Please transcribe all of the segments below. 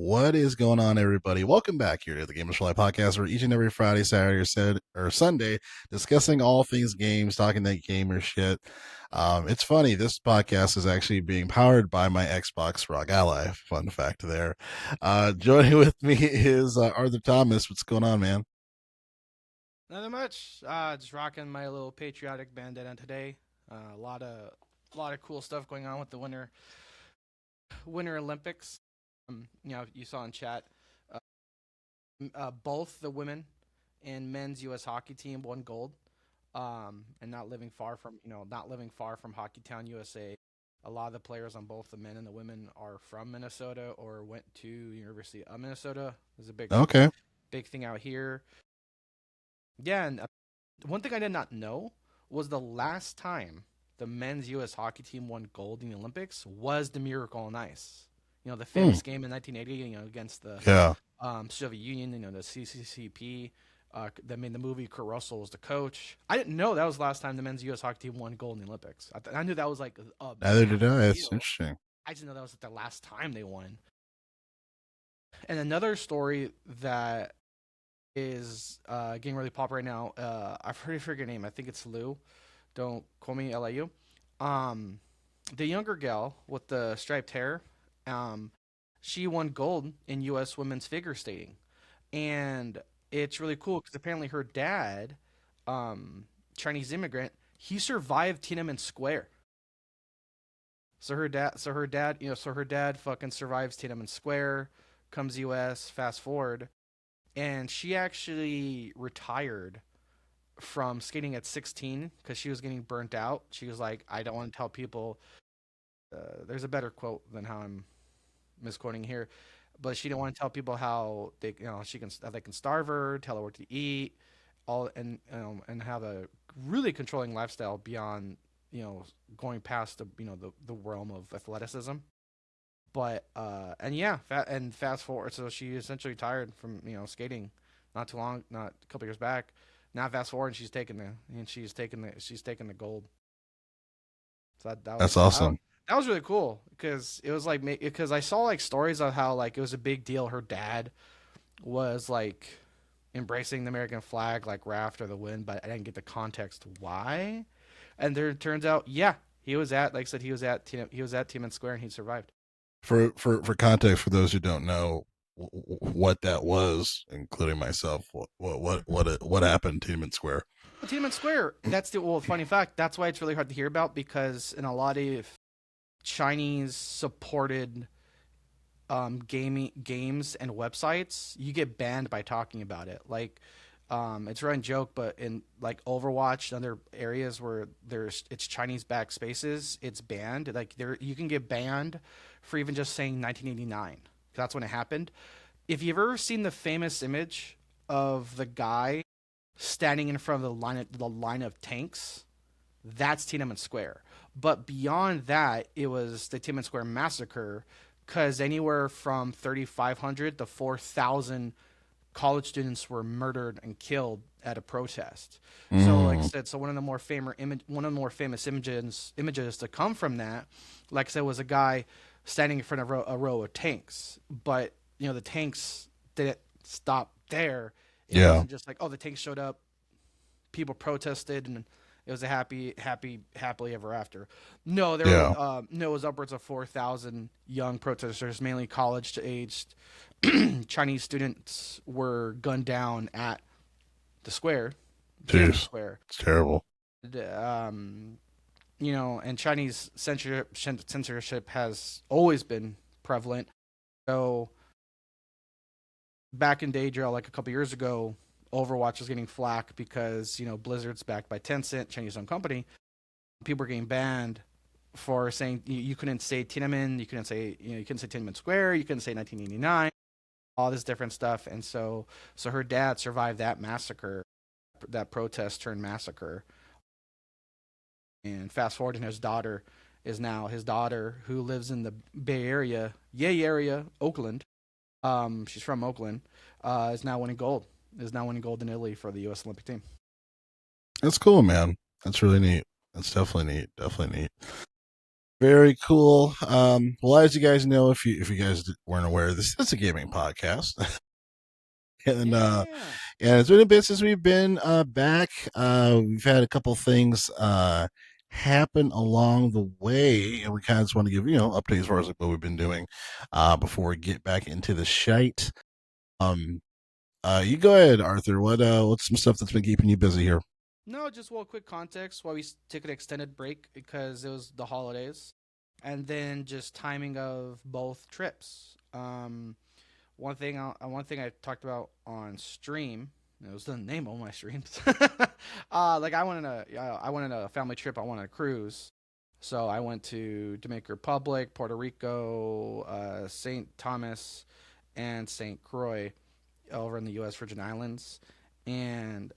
What is going on, everybody? Welcome back here to the Gamers for Life podcast, where each and every Friday, Saturday, or Sunday, discussing all things games, talking that gamer shit. It's funny. This podcast is actually being powered by my Xbox Rock Ally. Fun fact there. Joining with me is Arthur Thomas. What's going on, man? Nothing much. Just rocking my little patriotic bandana today. A lot of cool stuff going on with the Winter Olympics. You saw in chat. Uh, Both the women and men's U.S. hockey team won gold. And not living far from Hockey Town, USA. A lot of the players on both the men and the women are from Minnesota or went to University of Minnesota. There's a Okay. big thing out here. Yeah, and one thing I did not know was the last time the men's U.S. hockey team won gold in the Olympics was the Miracle on Ice. The Hmm. famous game in 1980, against the Yeah. Soviet Union, the CCCP. That made the movie. Kurt Russell was the coach. I didn't know that was the last time the men's U.S. hockey team won gold in the Olympics. I knew that was like a Neither big did I. It's deal. interesting. I just know that was like the last time they won. And another story that is getting really pop right now. I've heard forget her name. I think it's Lou. Don't call me LIU. Um, the younger gal with the striped hair, um, she won gold in U.S. women's figure skating, and it's really cool because apparently her dad, um, Chinese immigrant, he survived Tiananmen Square. So her dad fucking survives Tiananmen Square, comes U.S. Fast forward, and she actually retired from skating at 16 because she was getting burnt out. She was like, I don't want to tell people. There's a better quote than how I'm misquoting here, but she didn't want to tell people how they can starve her, tell her what to eat, all and have a really controlling lifestyle beyond you know going past the realm of athleticism. But and yeah, and fast forward, so she essentially retired from skating not too long, not a couple years back. Now fast forward, and she's taking the gold. So That's awesome. that was really cool because it was like because I saw like stories of how like it was a big deal. Her dad was like embracing the American flag like right after the win, but I didn't get the context why. And there it turns out, yeah, he was at like I said he was at Tiananmen Square and he survived. For context, for those who don't know what that was, including myself, what happened to Tiananmen Square? Well, Tiananmen Square, that's the funny fact. That's why it's really hard to hear about because in a lot of Chinese supported gaming games and websites, you get banned by talking about it. Like, it's a running joke, but in like Overwatch and other areas where it's Chinese backed spaces, it's banned. Like there, you can get banned for even just saying 1989. That's when it happened. If you've ever seen the famous image of the guy standing in front of the line of tanks, that's Tiananmen Square. But beyond that, it was the Tiananmen Square massacre, because anywhere from 3,500 to 4,000 college students were murdered and killed at a protest. So, like I Mm, said, one of the more famous images to come from that, like I said, was a guy standing in front of a row of tanks. But the tanks didn't stop there. It yeah, wasn't just like, oh, the tanks showed up, people protested, and it was a happily ever after. No, yeah. it was upwards of 4,000 young protesters, mainly college aged Chinese students, were gunned down at the square, Tiananmen Jeez, Square. it's terrible. Um, and Chinese censorship has always been prevalent. So back in Daydream, like a couple years ago, Overwatch was getting flack because Blizzard's backed by Tencent, Chinese-owned company. People were getting banned for saying you couldn't say Tiananmen, you couldn't say Tiananmen Square, you couldn't say 1989, all this different stuff, and so her dad survived that massacre, that protest turned massacre, and fast forward, and his daughter who lives in the Bay Area, Yay area, Oakland. She's from Oakland. Is now winning gold. Is now winning gold in Italy for the U.S. Olympic team. That's cool, man. That's really neat. That's definitely neat. Definitely neat. Very cool. Well, as you guys know, if you guys weren't aware, this is a gaming podcast, and Yeah. and it's been a bit since we've been back. We've had a couple things happen along the way, and we kind of just want to give updates as far as like what we've been doing before we get back into the shite. Um, you go ahead, Arthur. What's some stuff that's been keeping you busy here? No, just well, quick context why we took an extended break because it was the holidays, and then just timing of both trips. One thing I talked about on stream. It was the name of my streams. Like I went on a family trip. I went on a cruise, so I went to Dominican Republic, Puerto Rico, Saint Thomas, and Saint Croix over in the U.S. Virgin Islands. And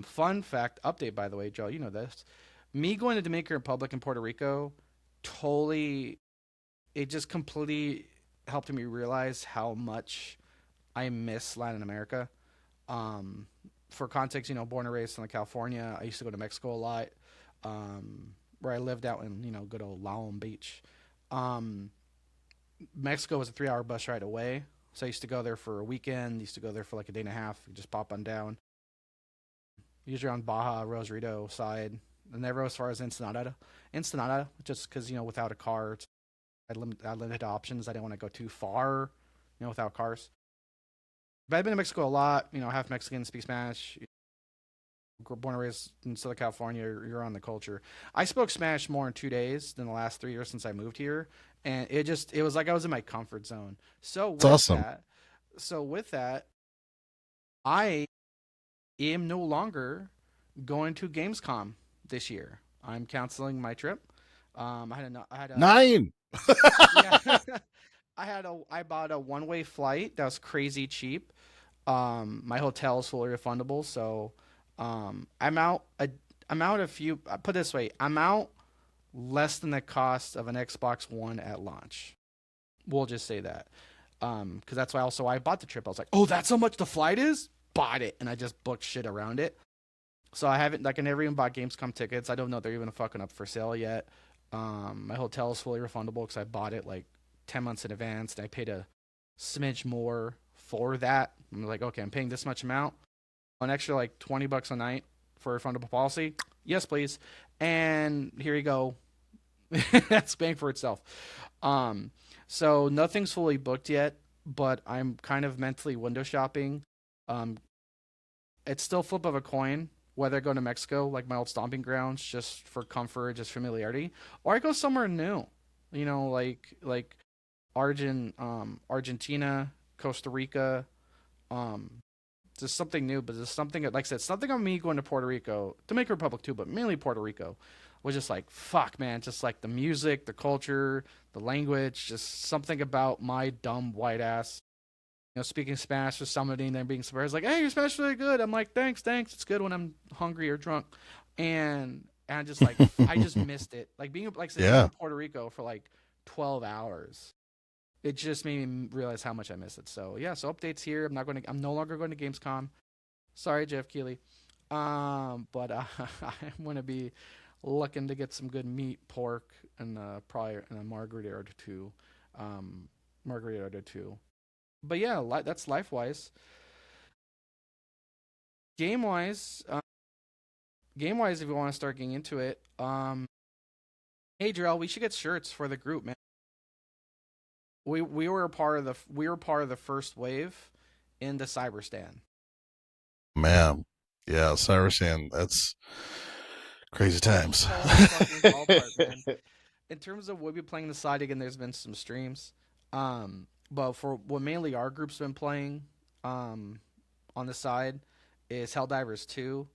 fun fact update, by the way, Joe, you know this. Me going to Dominican Republic and Puerto Rico totally, it just completely helped me realize how much I miss Latin America. Um, for context, born and raised in California, I used to go to Mexico a lot, where I lived out in, good old Long Beach. Um, Mexico was a 3 hour bus ride away. So I used to go there for a weekend, used to go there for like a day and a half, just pop on down. Usually on Baja, Rosarito side, and never as far as Ensenada. Ensenada, just because, without a car, I had limited options. I didn't want to go too far, without cars. But I've been to Mexico a lot, half Mexican, speak Spanish. Born and raised in Southern California, you're on the culture. I spoke Spanish more in 2 days than the last 3 years since I moved here, and it was like I was in my comfort zone. It's awesome. So with that, I am no longer going to Gamescom this year. I'm canceling my trip. I had a 9. yeah, I bought a one way flight that was crazy cheap. My hotel is fully refundable, so I'm out. I'm out a few. Put it this way, I'm out less than the cost of an Xbox One at launch. We'll just say that, because that's why also I bought the trip. I was like, oh, that's how much the flight is. Bought it, and I just booked shit around it. So I haven't like I never even bought Gamescom tickets. I don't know if they're even fucking up for sale yet. My hotel is fully refundable because I bought it like 10 months in advance, and I paid a smidge more for that. I'm like, okay, I'm paying this much amount, an extra like $20 a night for a refundable policy. Yes, please. And here you go. That's paying for itself. Um, so nothing's fully booked yet, but I'm kind of mentally window shopping. Um, it's still flip of a coin whether I go to Mexico, like my old stomping grounds, just for comfort, just familiarity, or I go somewhere new. Like Argentina, Costa Rica, um, just something new. But just something like I said, something on me going to Puerto Rico, Dominican Republic too, but mainly Puerto Rico, was just like fuck, man. Just like the music, the culture, the language, just something about my dumb white ass speaking Spanish with somebody and then being surprised, like, "Hey, your Spanish is really good." I'm like, "Thanks, thanks. It's good when I'm hungry or drunk," and I just like I just missed it. Like being Yeah. in Puerto Rico for like 12 hours. It just made me realize how much I miss it. So yeah, so updates here. I'm no longer going to Gamescom. Sorry, Jeff Keighley. But I'm gonna be looking to get some good meat, pork, and probably and a margarita or two. Um, margarita or two. But yeah, that's life wise. Game wise, if you want to start getting into it, hey Jarrell, we should get shirts for the group, man. We were part of the first wave in the Cyberstan. Man. Yeah, Cyberstan, that's crazy times. Holy fucking ballpark, man. In terms of what we playing the side again, there's been some streams. But for what mainly our group's been playing, um, on the side is Helldivers 2,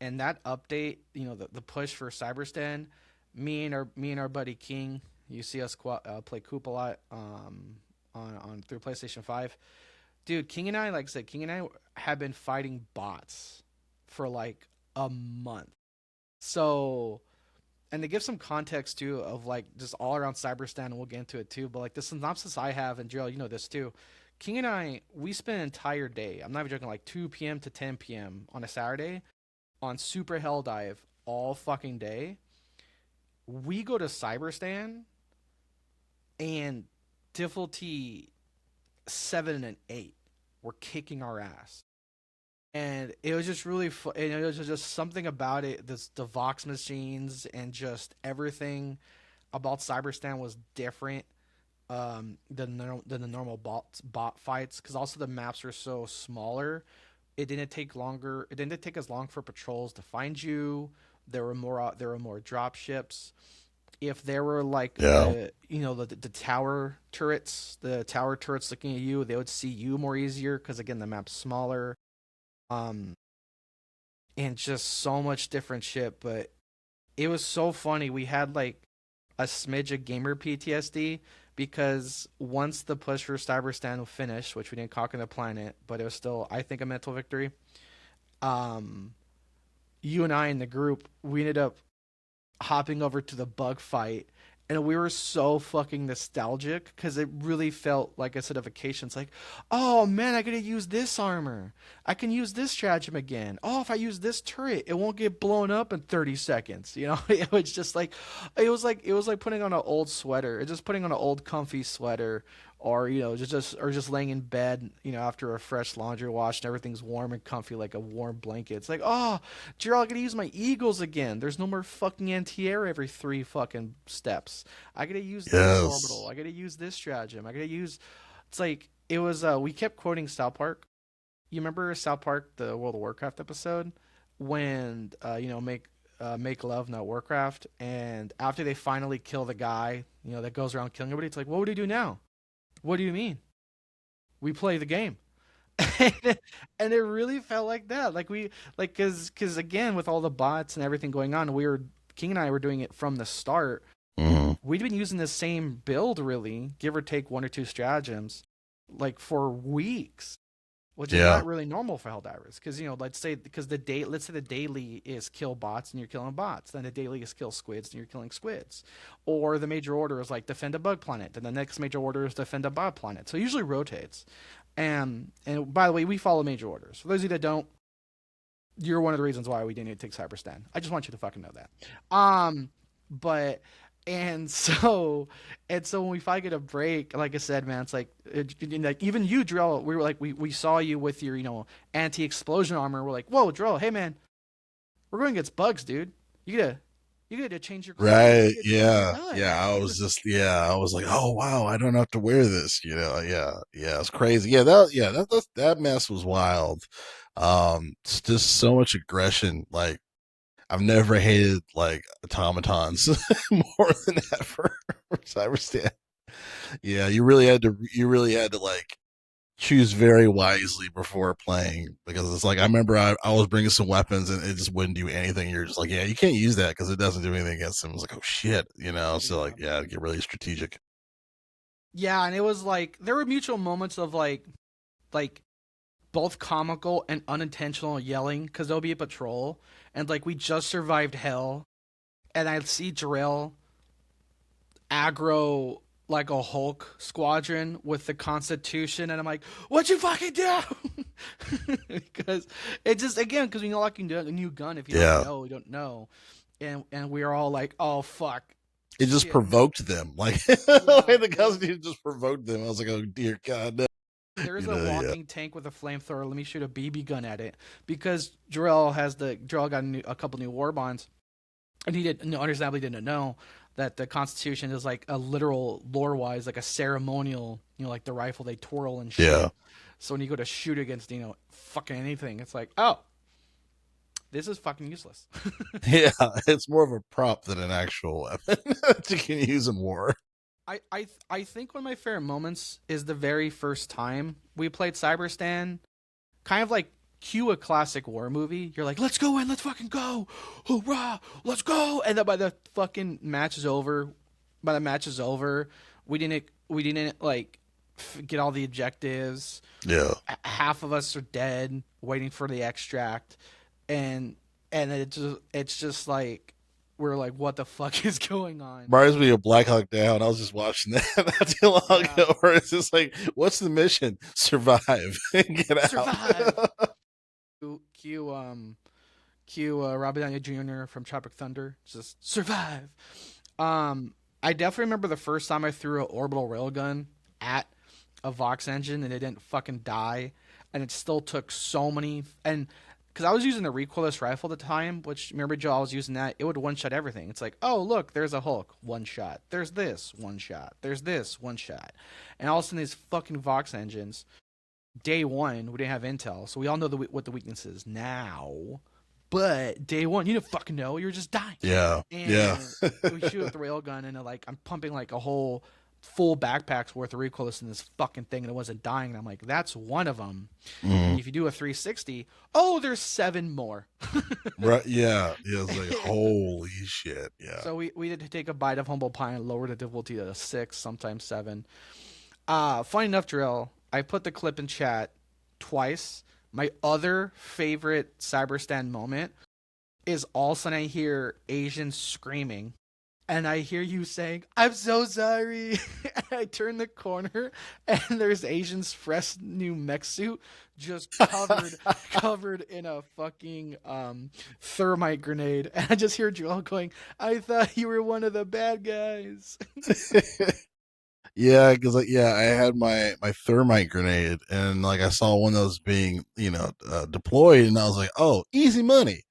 and that update, the push for Cyberstan, me and our buddy King, you see us play Coop a lot, on through PlayStation 5. Dude, King and I, like I said, King and I have been fighting bots for like a month. So, and to give some context too of like just all around Cyberstan, and we'll get into it too. But like the synopsis I have, and Gerald, you know this too. King and I, we spent an entire day. I'm not even joking, like 2 p.m. to 10 p.m. on a Saturday on Super Hell Dive all fucking day. We go to Cyberstan. and difficulty 7 and 8 were kicking our ass. And it was just really fun. And it was just something about it. The Vox machines and just everything about Cyberstan was different than the normal bot fights. Because also the maps were so smaller. It didn't take longer. It didn't take as long for patrols to find you. There were more drop ships. If there were like Yeah. the tower turrets looking at you, they would see you more easier because again the map's smaller. Um, and just so much different shit. But it was so funny. We had like a smidge of gamer PTSD because once the push for Cyberstan finished, which we didn't conquer the planet, but it was still, I think, a mental victory. Um, you and I in the group, we ended up hopping over to the bug fight. And we were so fucking nostalgic because it really felt like I said a vacation. It's like, oh man, I gotta use this armor. I can use this stratagem again. Oh, if I use this turret, it won't get blown up in 30 seconds. It was just like, it was like putting on an old sweater. It's just putting on an old comfy sweater, or just laying in bed, after a fresh laundry wash and everything's warm and comfy like a warm blanket. It's like, oh, Gerald, I gotta use my eagles again. There's no more fucking anti-air every 3 fucking steps. I gotta use this orbital. Yes. I gotta use this stratagem. I gotta use. It's like it was. We kept quoting South Park. You remember South Park, the World of Warcraft episode, when make love, not Warcraft, and after they finally kill the guy, that goes around killing everybody. It's like, what would he do now? What do you mean? We play the game. And it really felt like that. Like we like because again with all the bots and everything going on, King and I were doing it from the start. Hmm. We'd been using the same build really, give or take one or two stratagems, like for weeks, which is Yeah. not really normal for Helldivers. Because let's say the daily is kill bots and you're killing bots, then the daily is kill squids and you're killing squids, or the major order is like defend a bug planet, then the next major order is defend a bot planet. So it usually rotates. And by the way, we follow major orders. For those of you that don't, you're one of the reasons why we didn't take Cyberstan. I just want you to fucking know that. But and so when we finally get a break, like I said, man, it's like even you, Drill. We were like we saw you with your anti-explosion armor. We're like, whoa, Drill, hey man, we're going against bugs, dude. You gotta change your clothes. Right. You gotta change your Yeah. gun. Yeah. I was like, oh wow, I don't have to wear this. Yeah. Yeah. It's crazy. That mess was wild. It's just so much aggression. Like I've never hated like automatons more than ever for Cyberstan. Yeah, you really had to like choose very wisely before playing because it's like I remember I was bringing some weapons and it just wouldn't do anything. You're just like, yeah, you can't use that because it doesn't do anything against them. It's like, oh shit. So like, Yeah. yeah, get really strategic. Yeah, and it was like there were mutual moments of like both comical and unintentional yelling because there'll be a patrol and like we just survived hell and I'd see Drill aggro like a Hulk squadron with the Constitution and I'm like, what'd you fucking do? Because it just again because we know I can do a new gun if you don't Yeah, know, you don't know. And we are all like, oh fuck. it just Shit. provoked them. Like Yeah. the Constitution just provoked them. I was like, oh dear God, no. There is a Yeah, walking tank with a flamethrower. Let me shoot a BB gun at it because Jarrell got a couple new war bonds, and he did no, understandably didn't know that the Constitution is like a literal lore wise like a ceremonial, like the rifle they twirl and yeah, shit. So when you go to shoot against fucking anything, it's like, oh, this is fucking useless. yeah. It's more of a prop than an actual weapon that you can use in war. I think one of my favorite moments is the very first time we played Cyberstan, kind of like cue a classic war movie. You're like, let's go in, let's fucking go, hoorah, let's go. And then by the match is over, we didn't like get all the objectives. Yeah. Half of us are dead, waiting for the extract, and it's just like we're like, what the fuck is going on? Reminds me of Black Hawk Down. I was just watching that not too long Yeah, ago. Where it's just like, what's the mission? Survive and get out. survive. Cue Robert Downey Jr. from Tropic Thunder, just survive. Um, I definitely remember the first time I threw an orbital railgun at a Vox engine and it didn't fucking die, and it still took so many. And because I was using a recoilless rifle at the time, which remember Joe, I was using that. It would one shot everything. It's like, oh look, there's a Hulk, one shot. There's this, one shot. There's this, one shot. And all of a sudden, these fucking Vox engines. Day one, we didn't have intel, so we all know what the weakness is now. But day one, you didn't fucking know. You were just dying. Yeah, yeah. And we shoot with the railgun, and like I'm pumping like a whole full backpack's worth of recoilless in this fucking thing, and it wasn't dying. And I'm like, that's one of them. Mm. And if you do a 360, oh, there's 7 more. Right? Yeah, yeah. It's like holy shit. Yeah. So we did take a bite of humble pie and lower the difficulty to 6, sometimes 7. Funny enough, Drill, I put the clip in chat twice. My other favorite Cyberstan moment is all of a sudden I hear Asians screaming. And I hear you saying, I'm so sorry. And I turn the corner and there's Asian's fresh new mech suit just covered in a fucking thermite grenade. And I just hear Joel going, I thought you were one of the bad guys. Yeah, because like I had my thermite grenade, and like I saw one of those being deployed, and I was like, oh, easy money.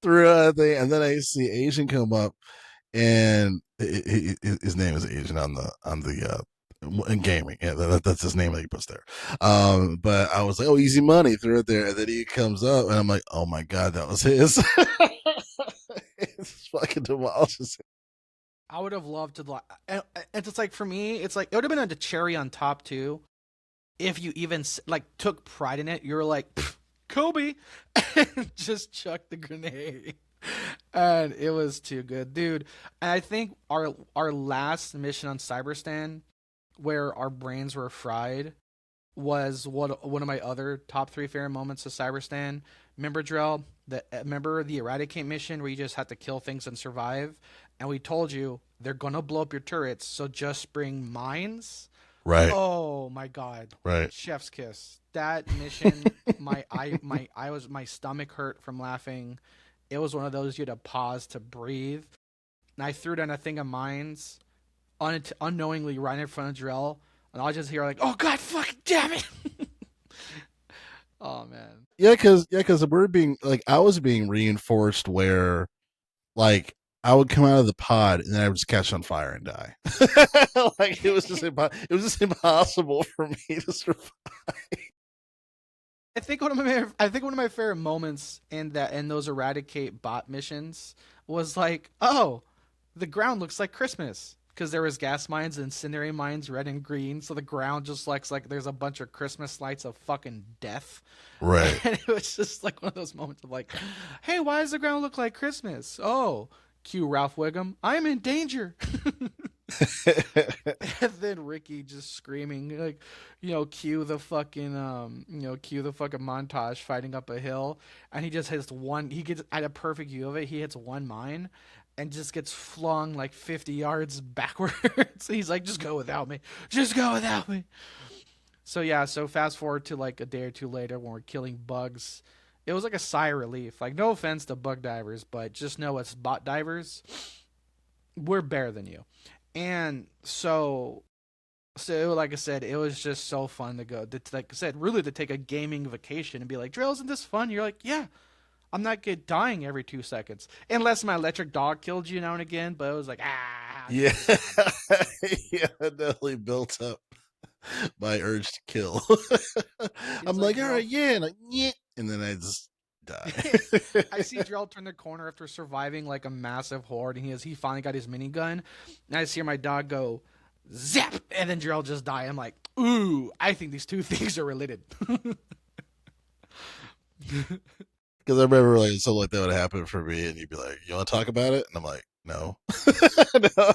Threw a thing, and then I see Asian come up, and his name is Asian on the in gaming. Yeah, that's his name that he puts there. But I was like, oh, easy money. Threw it there, and then he comes up, and I'm like, oh my god, that was his. It's fucking demolishes. I would have loved to. And it's like for me, it's like it would have been a cherry on top too. If you even like took pride in it, you're like Kobe, and just chucked the grenade, and it was too good, dude. And I think our last mission on Cyberstan, where our brains were fried, was one of my other top 3 favorite moments of Cyberstan. Remember, Drell, remember the Eradicate mission where you just had to kill things and survive, and we told you they're gonna blow up your turrets, so just bring mines. Right, Oh my god, right. chef's kiss. That mission, my stomach hurt from laughing. It was one of those you had to pause to breathe. And I threw down a thing of mines, unknowingly right in front of Drell, and I just hear like, "Oh God, fucking damn it!" Oh man. Because we're being like I was being reinforced where like I would come out of the pod and then I would just catch on fire and die. Like it was just impossible for me to survive. I think one of my favorite moments in those Eradicate bot missions was like, oh, the ground looks like Christmas because there was gas mines and incendiary mines, red and green. So the ground just looks like there's a bunch of Christmas lights of fucking death. Right. And it was just like one of those moments of like, hey, why does the ground look like Christmas? Oh, cue Ralph Wiggum, I'm in danger. And then Ricky just screaming like, cue the fucking montage fighting up a hill, and he just hits one. He gets at a perfect view of it. He hits one mine, and just gets flung like 50 yards backwards. He's like, just go without me, just go without me. So yeah, so fast forward to like a day or two later when we're killing bugs. It was like a sigh of relief. Like, no offense to bug divers, but just know as bot divers, we're better than you. And so like I said, it was just so fun to go. Like I said, really to take a gaming vacation and be like, Drill, isn't this fun? You're like, yeah, I'm not get dying every 2 seconds, unless my electric dog killed you now and again. But it was like, Yeah. Yeah, that definitely built up my urge to kill. I'm like, all right, yeah, and, yeah, and then I just die. I see Drell turn the corner after surviving like a massive horde, and he finally got his minigun. And I just hear my dog go zap, and then Drell just die. I'm like, ooh, I think these two things are related. Because I remember like something like that would happen for me, and you'd be like, "You want to talk about it?" And I'm like, "No." No.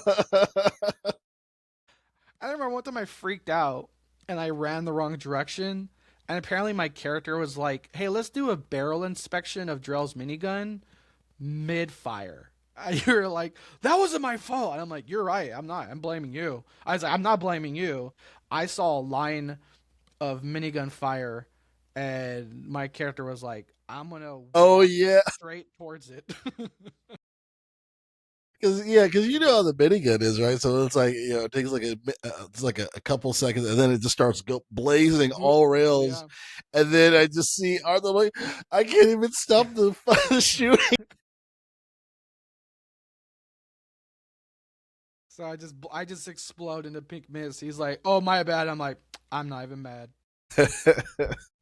I remember one time I freaked out and I ran the wrong direction. And apparently my character was like, hey, let's do a barrel inspection of Drell's minigun mid fire. And you're like, that wasn't my fault. And I'm like, you're right. I'm not. I'm blaming you. I was like, I'm not blaming you. I saw a line of minigun fire and my character was like, I'm going to Oh walk yeah, straight towards it. because you know how the minigun is, right? So it's like it takes like it's like a couple seconds, and then it just starts blazing all rails, Yeah. and then I just see Arthur like, I can't even stop the shooting. So I just explode into pink mist. He's like, "Oh my bad." I'm like, "I'm not even mad."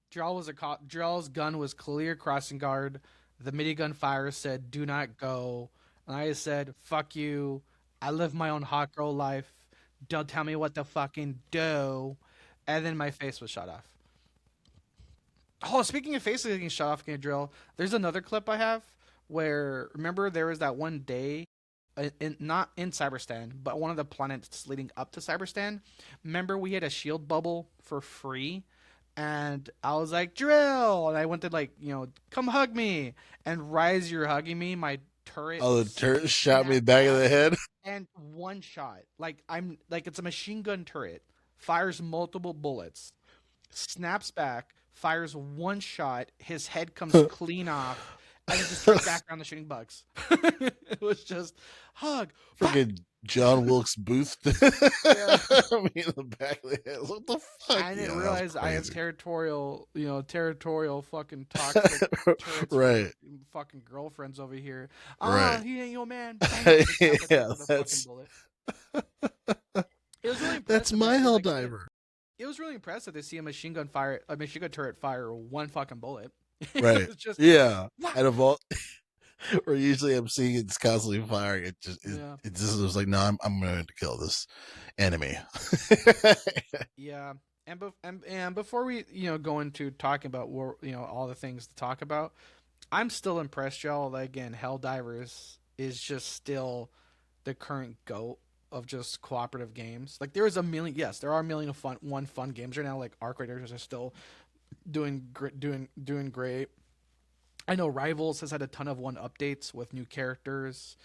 Drell's gun was clear crossing guard. The minigun fire said, "Do not go," and I said, "Fuck you. I live my own hot girl life. Don't tell me what to fucking do." And then my face was shot off. Oh, speaking of faces getting shot off in drill, there's another clip I have where remember there was that one day, not in Cyberstan, but one of the planets leading up to Cyberstan. Remember we had a shield bubble for free, and I was like drill, and I went to like come hug me, and right as you're hugging me, my turret Oh, the turret shot me snapped back of back the head. and one shot. Like I'm like it's a machine gun turret, fires multiple bullets snaps back, fires one shot, his head comes clean off, and then just turns back around the shooting bugs. It was just hug, fuck. Freaking John Wilkes Booth. Yeah. I mean, in the back of the head. What the fuck? I Yeah, didn't that was realize I have crazy. territorial fucking toxic turrets for Right, fucking girlfriends over here. right. He ain't your man. Bam! Decap his head Yeah, with a fucking bullet. It was really that's impressive to my see hell like it. diver. It was really impressive to see a machine gun turret fire one fucking bullet. It Right. was just Yeah. whack. And of all, or usually I'm seeing it's constantly firing. Yeah. It just was like, no, I'm going to kill this enemy. Yeah, and before we go into talking about all the things to talk about, I'm still impressed, y'all. That again, Helldivers is just still the current goat of just cooperative games. Like there is a million, yes, there are a million of fun games right now. Like Arc Raiders are still doing great. I know Rivals has had a ton of updates with new characters.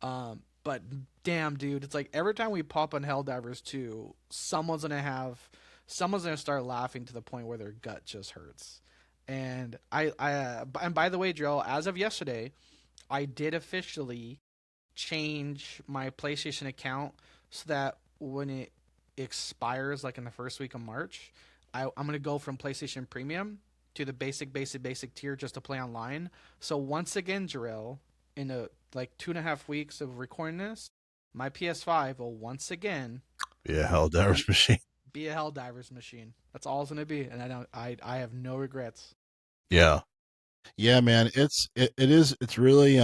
But damn, dude, it's like every time we pop on Helldivers 2, someone's gonna start laughing to the point where their gut just hurts. And by the way, Joe, as of yesterday, I did officially change my PlayStation account so that when it expires, like in the first week of March, I'm gonna go from PlayStation Premium to the basic tier just to play online. So once again, Jarrell, in a like 2.5 weeks of recording this, my PS5 will once again Yeah, hell divers be machine. be a Helldivers machine. That's all it's gonna be, and I have no regrets. Yeah. Yeah, man, it is it's really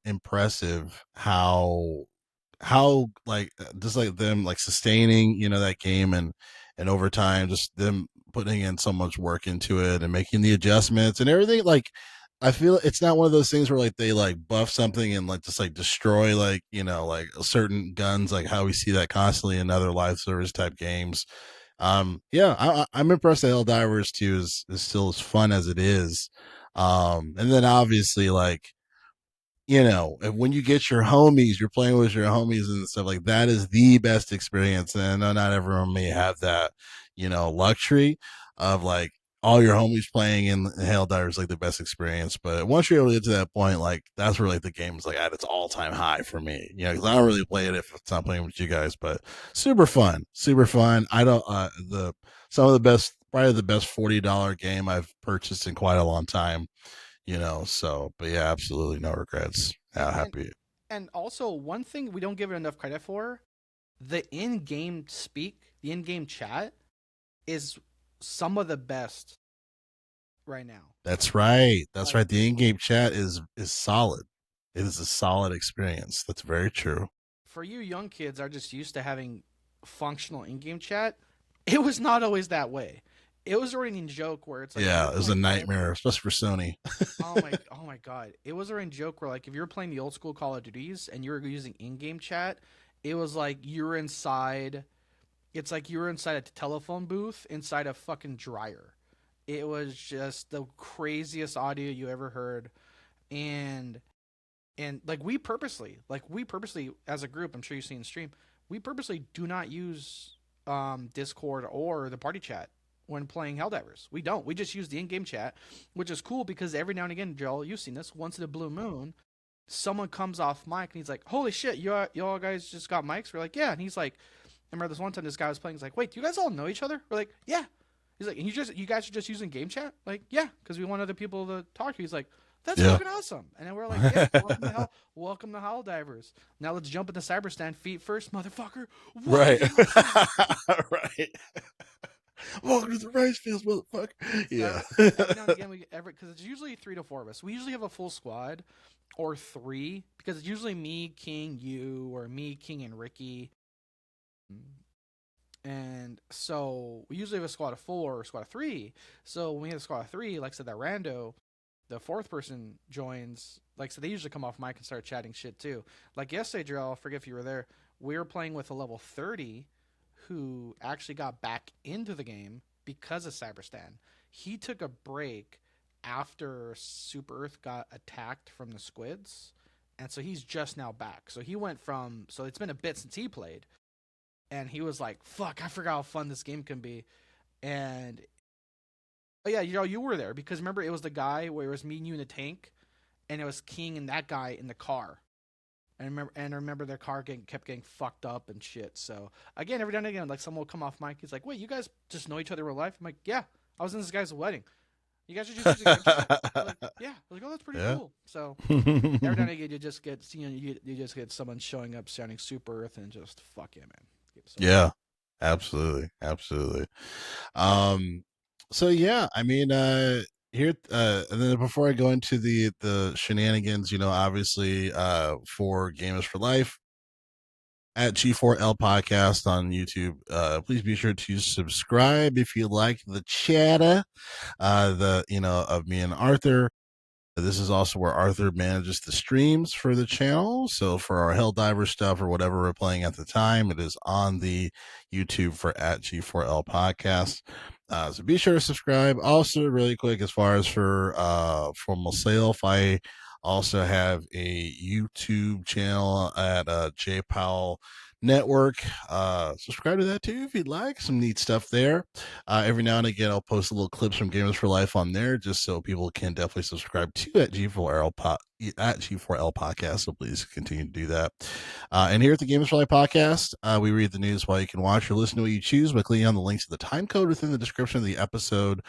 impressive how like just like them like sustaining that game and over time just them putting in so much work into it and making the adjustments and everything. Like I feel it's not one of those things where like they like buff something and like just like destroy like like certain guns, like how we see that constantly in other live service type games. Yeah, I'm impressed that Helldivers 2 is still as fun as it is. And then obviously like when you get your homies, you're playing with your homies and stuff like that is the best experience. And I know not everyone may have that, luxury of like all your homies playing in Helldivers like the best experience. But once you're able to get to that point, like that's where like the game's like at its all time high for me. Because I don't really play it if it's not playing with you guys, but super fun, super fun. I don't the some of the best, probably the best $40 game I've purchased in quite a long time. So but yeah, absolutely no regrets. How And happy. and also one thing we don't give it enough credit for, the in-game the in-game chat is some of the best right now. That's right. That's Like right. The in-game chat is solid. It is a solid experience. That's very true. for you young kids are just used to having functional in-game chat. It was not always that way. It was a running joke where it's like if you're Yeah, it was a playing Call of nightmare, especially for Sony. oh my god, it was a running joke where like if you're playing the old school Call of Duties and you were using in-game chat, it was like you were inside. It's like you were inside a telephone booth inside a fucking dryer. It was just the craziest audio you ever heard, and like we purposely as a group, I'm sure you've seen the stream, we purposely do not use Discord or the party chat when playing Helldivers. We don't. We just use the in-game chat, which is cool because every now and again, Joel, you've seen this, once in a blue moon, someone comes off mic and he's like, "Holy shit, you all guys just got mics?" We're like, "Yeah," and he's like, I remember this one time this guy was playing. He's like, "Wait, do you guys all know each other?" We're like, "Yeah." He's like, "And you guys are just using game chat?" Like, "Yeah," because we want other people to talk to. He's like, "That's Yeah. fucking awesome." And then we're like, "Yeah, welcome to Helldivers. Now let's jump into Cyberstan feet first, motherfucker. Welcome Right. to Cyberstan." Right. Welcome to the rice fields, motherfucker. So Yeah. every now and again we ever because it's usually 3 to 4 of us. We usually have a full squad or three because it's usually me, King, you, or me, King, and Ricky. And so we usually have a squad of 4 or a squad of 3. So when we have a squad of 3, like I said, that rando, the fourth person joins. Like so, they usually come off mic and start chatting shit too. Like yesterday, Jarrell, I forget if you were there. We were playing with a level 30 who actually got back into the game because of Cyberstan. He took a break after Super Earth got attacked from the squids, and so he's just now back. So he went from so it's been a bit since he played, and he was like, "Fuck, I forgot how fun this game can be." And oh yeah, you were there because remember it was the guy where it was me and you in the tank, and it was King and that guy in the car. And I remember their car kept getting fucked up and shit. So again, every now and again, like someone will come off mic. He's like, "Wait, you guys just know each other in real life?" I'm like, "Yeah, I was in this guy's wedding. You guys are just using game chat." They're like, "Yeah." I'm like, "Oh, that's pretty Yeah. cool." So every now and again, you just get you just get someone showing up sounding super earth and just fuck yeah, man. So Yeah. Absolutely. Absolutely. Um so yeah, I mean here and then before I go into the shenanigans, obviously for Gamers for Life at G4L podcast on YouTube, please be sure to subscribe if you like the chatter the of me and Arthur. This is also where Arthur manages the streams for the channel. So for our Helldiver stuff or whatever we're playing at the time, it is on the YouTube for at G4L podcast. So be sure to subscribe. Also, really quick, as far as for myself, I also have a YouTube channel at J Powell Network. Subscribe to that too if you'd like. Some neat stuff there. Every now and again, I'll post little clips from Gamers for Life on there, just so people can definitely subscribe to at G4L podcast. So please continue to do that. And here at the Gamers for Life podcast, we read the news while you can watch or listen to what you choose by clicking on the links to the time code within the description of the episode.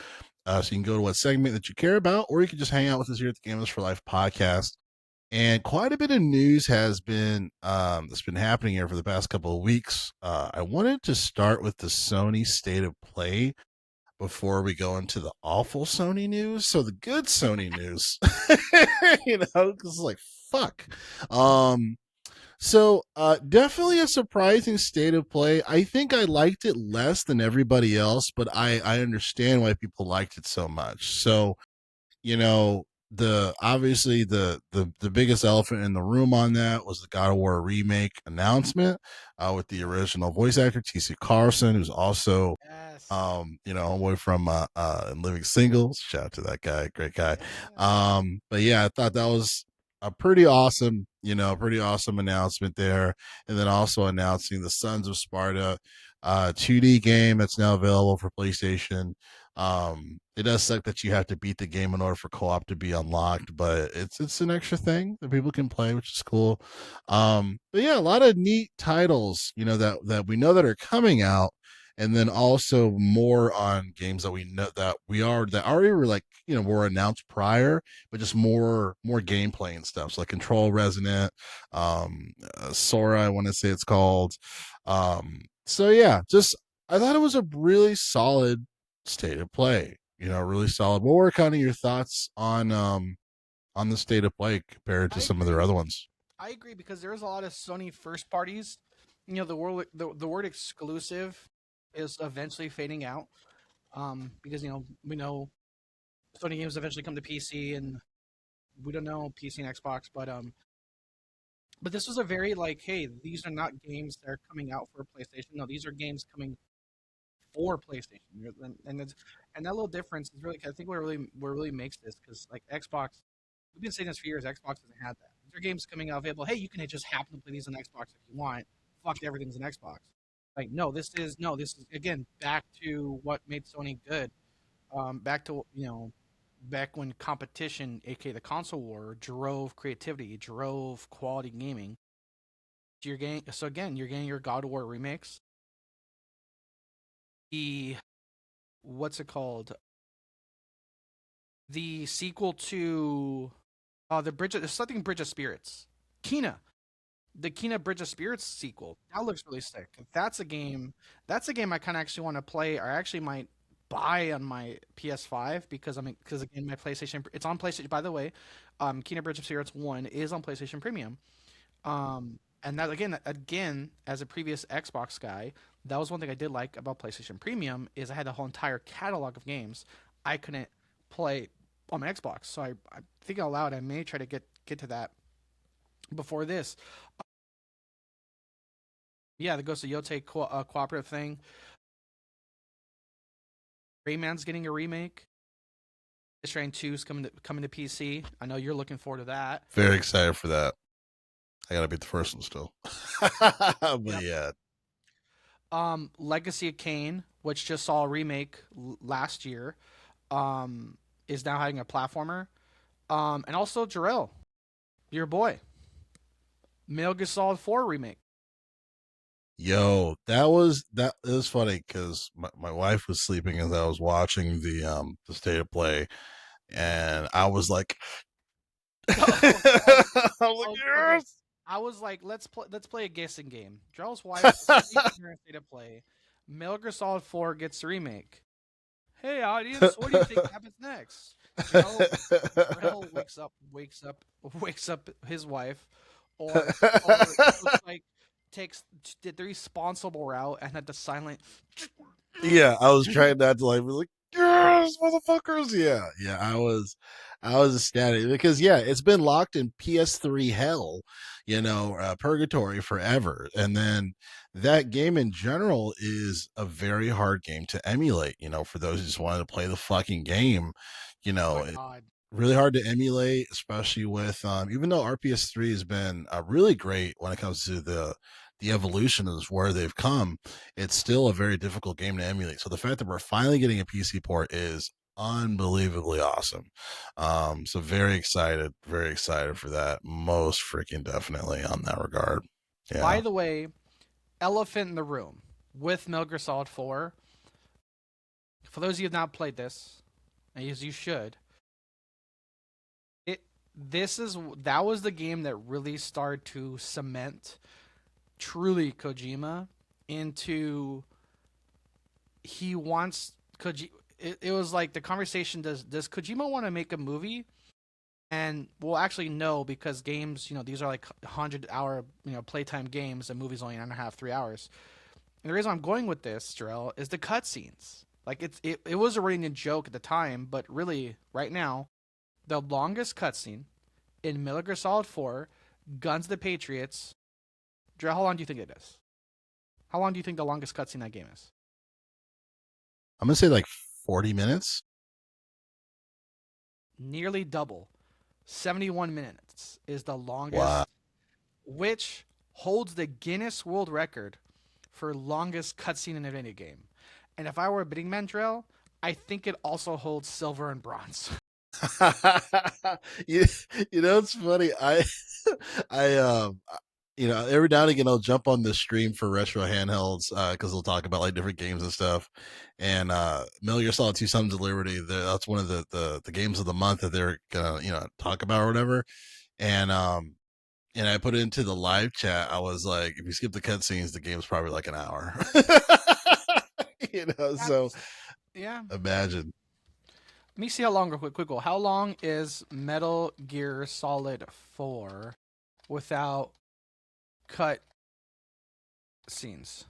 So you can go to what segment that you care about, or you can just hang out with us here at the Gamers for Life podcast. And quite a bit of news has been that's been happening here for the past couple of weeks. I wanted to start with the Sony State of Play before we go into the awful Sony news. So the good Sony news, because like fuck. Definitely a surprising State of Play. I think I liked it less than everybody else, but I understand why people liked it so much. So you know the obviously the biggest elephant in the room on that was the God of War remake announcement with the original voice actor TC Carlson, who's also yes, homeboy from Living Singles. Shout out to that guy, great guy. yeah, But yeah, I thought that was a pretty awesome announcement there. And then also announcing the Sons of Sparta 2D game that's now available for PlayStation. It does suck that you have to beat the game in order for co-op to be unlocked, but it's an extra thing that people can play, which is cool. But yeah, a lot of neat titles, that we know that are coming out, and then also more on games that we know that already were like were announced prior, but just more gameplay and stuff. So like Control Resonant, Sora, I want to say it's called. So yeah, just I thought it was a really solid State of Play. Really solid. What were kind of your thoughts on the State of Play compared to I some of their agree. other ones? I agree because there's a lot of Sony first parties. The word exclusive is eventually fading out. Because we know Sony games eventually come to PC, and we don't know PC and Xbox, but this was a very like, hey, these are not games that are coming out for PlayStation. No, these are games coming for PlayStation, and that little difference is really, I think, what really makes this because like Xbox, we've been saying this for years. Xbox doesn't have that. These are games coming out available. Hey, you can just happen to play these on Xbox if you want. Fuck, everything's an Xbox. Like no, this is again back to what made Sony good. Back to back when competition, aka the console war, drove creativity, drove quality gaming. You're getting your God of War remakes. The what's it called? The sequel to the there's something Bridge of Spirits. Kina. The Kina Bridge of Spirits sequel. That looks really sick. That's a game. That's a game I kind of actually want to play, or I actually might buy on my PS5 because again my PlayStation it's on PlayStation. By the way, Kina Bridge of Spirits 1 is on PlayStation Premium. And that again, as a previous Xbox guy, that was one thing I did like about PlayStation Premium is I had the whole entire catalog of games I couldn't play on my Xbox. So I think out loud I may try to get to that before this. Yeah, the Ghost of Yotei cooperative thing. Rayman's getting a remake. Strain 2 is coming to PC. I know you're looking forward to that. Very excited for that. I gotta beat the first one still. But Yep. yeah. Legacy of Kain, which just saw a remake last year, is now having a platformer. And also Jarrell, your boy, Metal Gear Solid 4 remake. Yo, that was funny because my wife was sleeping as I was watching the state of play, and I was like, Oh, okay. I was like, Okay. yes. I was like, let's play a guessing game. Jarrell's wife is sleeping during state of play. Metal Gear Solid 4 gets the remake. Hey audience, what do you think happens next? Jarrell wakes up his wife, or looks like did the responsible route and had the silent. Yeah, I was trying not to like be like, yes, motherfuckers. Yeah, yeah, I was ecstatic because yeah, it's been locked in PS3 hell, purgatory forever, and then that game in general is a very hard game to emulate. For those who just wanted to play the fucking game, Oh my it's god! really hard to emulate, especially with even though RPS3 has been really great when it comes to the evolution of where they've come, it's still a very difficult game to emulate. So the fact that we're finally getting a PC port is unbelievably awesome. So very excited for that. Most freaking definitely on that regard. By Yeah. the way, elephant in the room with Metal Gear Solid 4. For those of you who have not played this, as you should, it that was the game that really started to cement truly Kojima into he wants Koji. It was like the conversation: does Kojima want to make a movie? And well, actually, no, because games, these are like 100-hour, playtime games, and movies only 2.5, 3 hours. And the reason I'm going with this, Jarrell, is the cutscenes. Like it was a running joke at the time, but really, right now, the longest cutscene in Metal Gear Solid 4, Guns of the Patriots. Jarrell, how long do you think it is? How long do you think the longest cutscene in that game is? I'm gonna say like 40 minutes. Nearly double. 71 minutes is the Wow. longest, which holds the Guinness World Record for longest cutscene in a video game. And if I were a bidding man, Jarrell, I think it also holds silver and bronze. you, it's funny. I every now and again I'll jump on the stream for retro handhelds because they'll talk about like different games and stuff. And Metal Gear Solid 2: Sons of Liberty, that's one of the games of the month that they're gonna talk about or whatever. And I put it into the live chat. I was like, if you skip the cutscenes, the game's probably like an hour. So That's yeah. imagine. Let me see how long. Quick. How long is Metal Gear Solid 4 without cut scenes?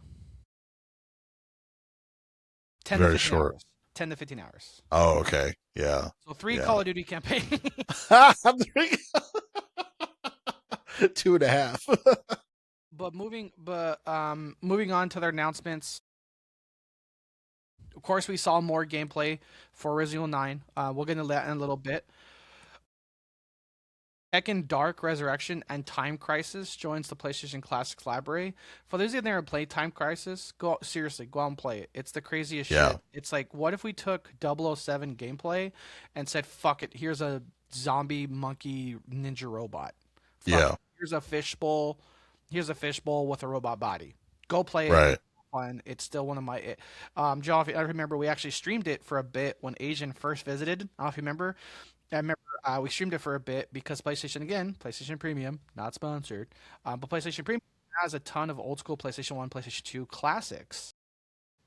10 to Very 15 short. hours. 10 to 15 hours. Oh, okay. Yeah. So three Yeah. Call of Duty campaign. Two and a half. Moving on to their announcements. Of course, we saw more gameplay for Resident Evil 9. We'll get into that in a little bit. Tekken Dark Resurrection and Time Crisis joins the PlayStation Classics library. For those of you that never played Time Crisis, seriously, go out and play it. It's the craziest Yeah. shit. It's like, what if we took 007 gameplay and said, fuck it, here's a zombie monkey ninja robot. Fuck Yeah. it, here's a fishbowl with a robot body. Go play it. Right. It's fun. It's still one of my. John, I remember we actually streamed it for a bit when Asian first visited. I don't know if you remember. I remember we streamed it for a bit because PlayStation Premium, not sponsored, but PlayStation Premium has a ton of old school PlayStation 1, PlayStation 2 classics.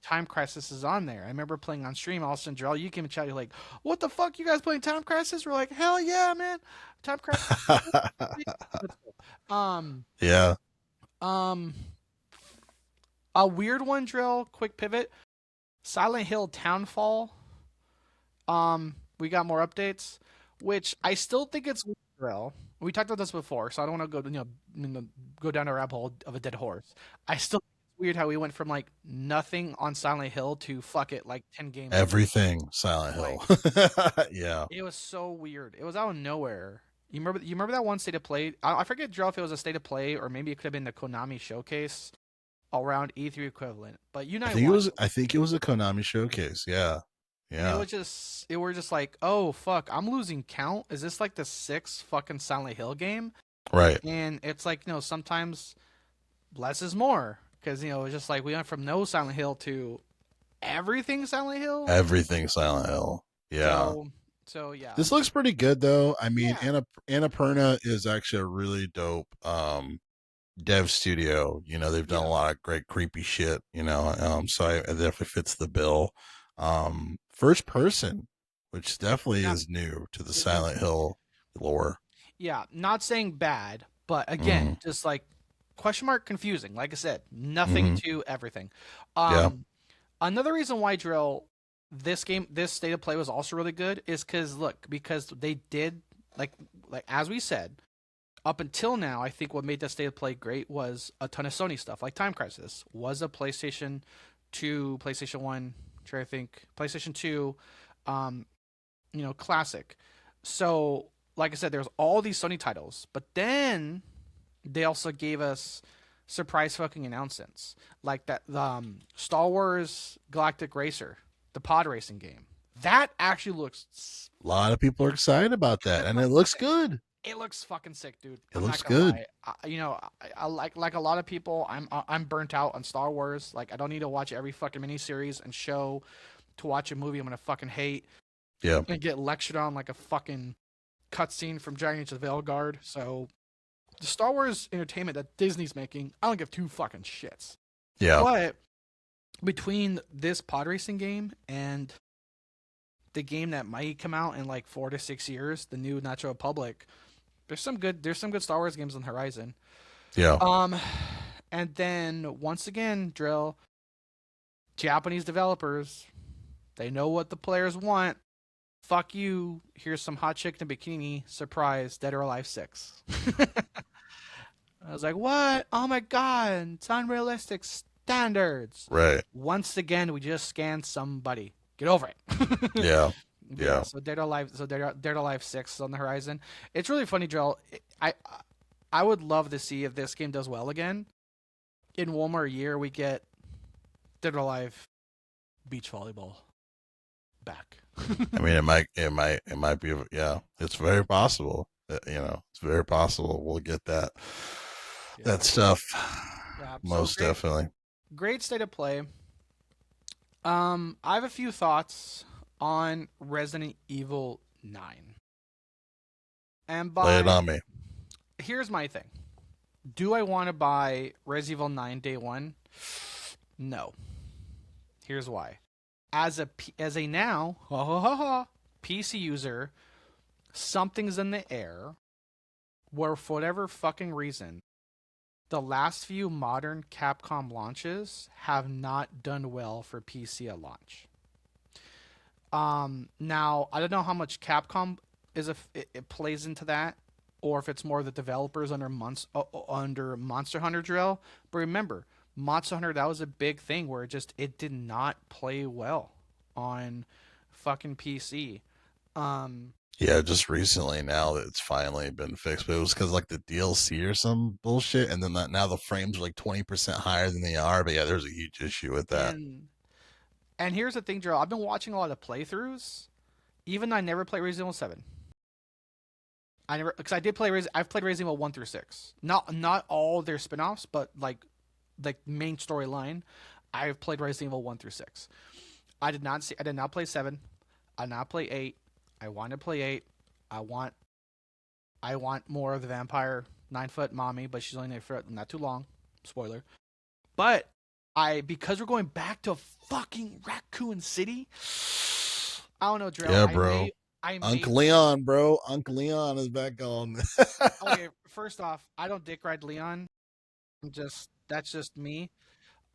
Time Crisis is on there. I remember playing on stream. All of a sudden, Jarrell, you came and chat. You're like, "What the fuck? You guys playing Time Crisis?" We're like, "Hell yeah, man! Time Crisis." Let's go. Yeah. Um, a weird one, Drill. Quick pivot. Silent Hill Townfall. We got more updates, which I still think it's Drill. We talked about this before, so I don't want to go, go down a rabbit hole of a dead horse. I still think it's weird how we went from like nothing on Silent Hill to fuck it, like 10 games. Everything Silent Like, Hill. Yeah. it was so weird. It was out of nowhere. You remember that one state of play? I forget, Drill, if it was a state of play or maybe it could have been the Konami showcase around E3 equivalent. But you know, I think it was a Konami showcase. Yeah. Yeah. it were just like, oh fuck, I'm losing count. Is this like the sixth fucking Silent Hill game? Right. And it's like, sometimes less is more because it's just like we went from no Silent Hill to everything Silent Hill. Everything Silent Hill. Yeah. So yeah. This looks pretty good though. I mean, Yeah. Annapurna is actually a really dope dev studio. They've done a lot of great creepy shit, so it definitely fits the bill. First person, which definitely is new to the Silent Hill lore. Yeah, not saying bad, but again, just like question mark confusing. Like I said, nothing to everything. Yeah. Another reason why Drill this state of play was also really good is because they did like as we said, up until now, I think what made that state of play great was a ton of Sony stuff. Like Time Crisis was a PlayStation 2, PlayStation 1, I think PlayStation 2, classic. So, like I said, there's all these Sony titles, but then they also gave us surprise fucking announcements like that Star Wars Galactic Racer, the pod racing game. That actually looks. A lot of people are excited about that, and it looks good. It looks fucking sick, dude. It looks good. I like a lot of people. I'm burnt out on Star Wars. Like I don't need to watch every fucking miniseries and show to watch a movie I'm gonna fucking hate. Yeah. And get lectured on like a fucking cutscene from Dragon Age of Helldivers. So the Star Wars entertainment that Disney's making, I don't give two fucking shits. Yeah. But between this pod racing game and the game that might come out in like 4 to 6 years, the new Natural Republic, there's some good Star Wars games on the horizon. Yeah. And then once again, Drill, Japanese developers, they know what the players want. Fuck you. Here's some hot chick in a bikini. Surprise, Dead or Alive 6. I was like, what? Oh my god, it's unrealistic standards. Right. Once again, we just scanned somebody. Get over it. Yeah. Yeah. So Dead or Alive 6 is on the horizon. It's really funny, Joel. I would love to see if this game does well again. In one more year, we get Dead or Alive beach volleyball back. I mean, it might be. Yeah, it's very possible. It's very possible we'll get that stuff. Yeah, most definitely. Great state of play. I have a few thoughts on Resident Evil 9. And lay it on me. Here's my thing. Do I want to buy Resident Evil 9 day one? No. Here's why. As a now PC user, something's in the air where for whatever fucking reason, the last few modern Capcom launches have not done well for PC at launch. Now I don't know how much Capcom it plays into that, or if it's more the developers under Monster Hunter Drill. But remember, Monster Hunter, that was a big thing where it did not play well on fucking PC. Yeah, just recently now that it's finally been fixed, but it was because like the DLC or some bullshit, and then now the frames are like 20% higher than they are. But yeah, there's a huge issue with that. And and here's the thing, Joe. I've been watching a lot of playthroughs. Even though I never played Resident Evil 7. I never because I did play. I've played Resident Evil 1 through 6. Not all their spin-offs, but like main storyline. I've played Resident Evil 1 through 6. I did not see. I did not play 7. I did not play 8. I want to play 8. I want. I want more of the vampire 9 foot mommy, but she's only 9 foot, not too long. Spoiler. But because we're going back to fucking Raccoon City. I don't know, Drill. Yeah, I bro. may. I may Uncle play. Leon, bro. Uncle Leon is back on. Okay, first off, I don't dick ride Leon. That's just me.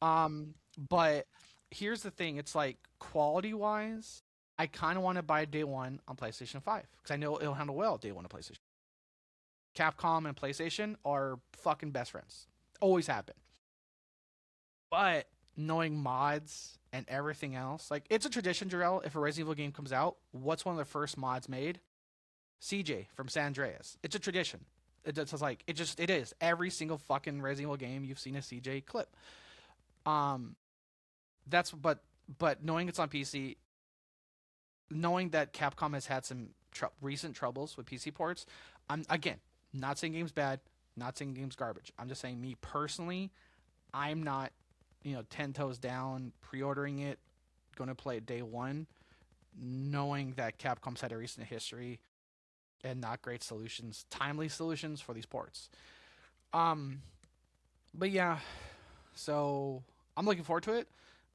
But here's the thing: it's like quality wise, I kind of want to buy day one on PlayStation 5 because I know it'll handle well day one on PlayStation. Capcom and PlayStation are fucking best friends, always have been. But knowing mods and everything else, like it's a tradition, Jarrell. If a Resident Evil game comes out, what's one of the first mods made? CJ from San Andreas. It's a tradition. It's like it is. Every single fucking Resident Evil game you've seen a CJ clip. Um, that's but knowing it's on PC, knowing that Capcom has had some recent troubles with PC ports, I'm again not saying game's bad, not saying game's garbage. I'm just saying me personally, I'm not 10 toes down pre-ordering it, going to play it day one, knowing that Capcom's had a recent history and not great solutions, timely solutions for these ports. Um, but yeah, so I'm looking forward to it.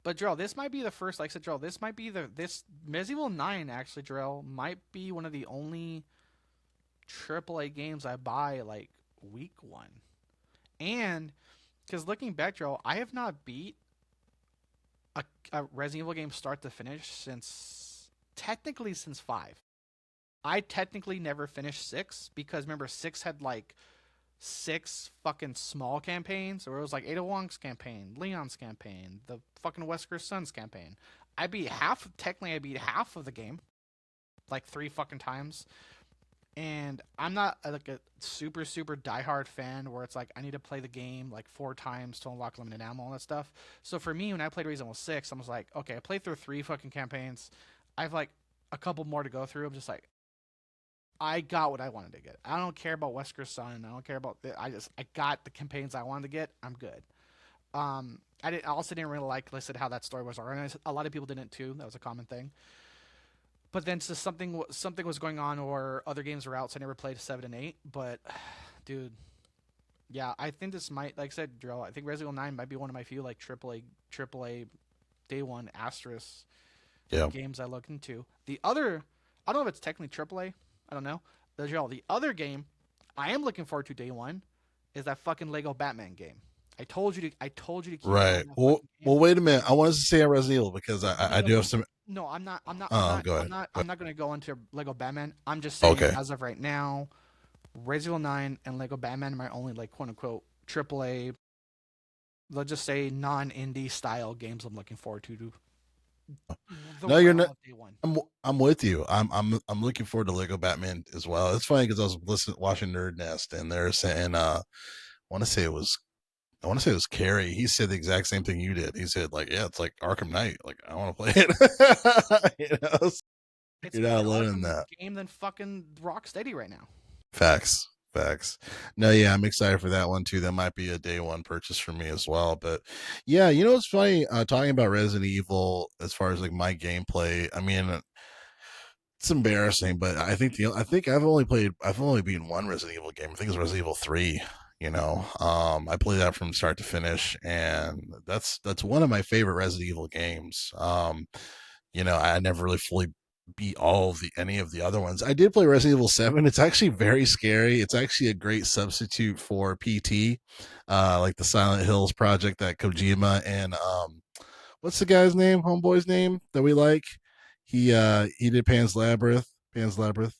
But Jarrell, this might be the first. Like I said, Jarrell, this might be this Resident Evil 9 actually, Jarrell, might be one of the only AAA games I buy like week one. And because looking back, Jarrell, I have not beat a Resident Evil game start to finish since 5. I technically never finished 6 because remember 6 had like 6 fucking small campaigns, or it was like Ada Wong's campaign, Leon's campaign, the fucking Wesker's Son's campaign. I beat half. Technically, I beat half of the game, like 3 fucking times. And I'm not like a super super diehard fan where it's like I need to play the game like 4 times to unlock limited ammo and all that stuff. So for me, when I played Resident Evil 6, I was like, okay, I played through 3 fucking campaigns. I've like a couple more to go through. I'm just like, I got what I wanted to get. I don't care about Wesker's Son. I don't care about I got the campaigns I wanted to get. I'm good. I also didn't really like I said how that story was organized. A lot of people didn't too. That was a common thing. But then just something was going on, or other games were out, so I never played 7 and 8. But dude, yeah, I think this might, like I said, Drill. I think Resident Evil 9 might be one of my few like AAA day one asterisk Yeah. games I look into. The other, I don't know if it's technically AAA. I don't know. The other game I am looking forward to day one is that fucking Lego Batman game. I told you to keep Right. playing that Well, fucking game. well, wait a minute. I wanted to say Resident Evil because I No, do no, have some. no. Oh, go ahead. I'm not going to go into Lego Batman. I'm just saying, Okay. as of right now, Resident Evil 9 and Lego Batman are my only like quote unquote AAA. Let's just say non-indie style games I'm looking forward to the No, you're realm not. of day one. I'm with you. I'm looking forward to Lego Batman as well. It's funny because I was watching Nerd Nest and they're saying I want to say it was I want to say it was Carrie. He said the exact same thing you did. He said like, yeah, it's like Arkham Knight. Like I want to play it. So It's you're more not alone in Arkham that. game than fucking Rocksteady right now. Facts. Facts. No, yeah, I'm excited for that one too. That might be a day one purchase for me as well. But yeah, what's funny? Talking about Resident Evil as far as like my gameplay. I mean, it's embarrassing, but I think I've only beaten one Resident Evil game. I think it's Resident Evil 3. I played that from start to finish, and that's one of my favorite Resident Evil games. I never really fully beat any of the other ones. I did play Resident Evil 7. It's actually very scary. It's actually a great substitute for PT, like the Silent Hills project that Kojima and what's the guy's name, homeboy's name that we like? He did Pan's Labyrinth. Pan's Labyrinth.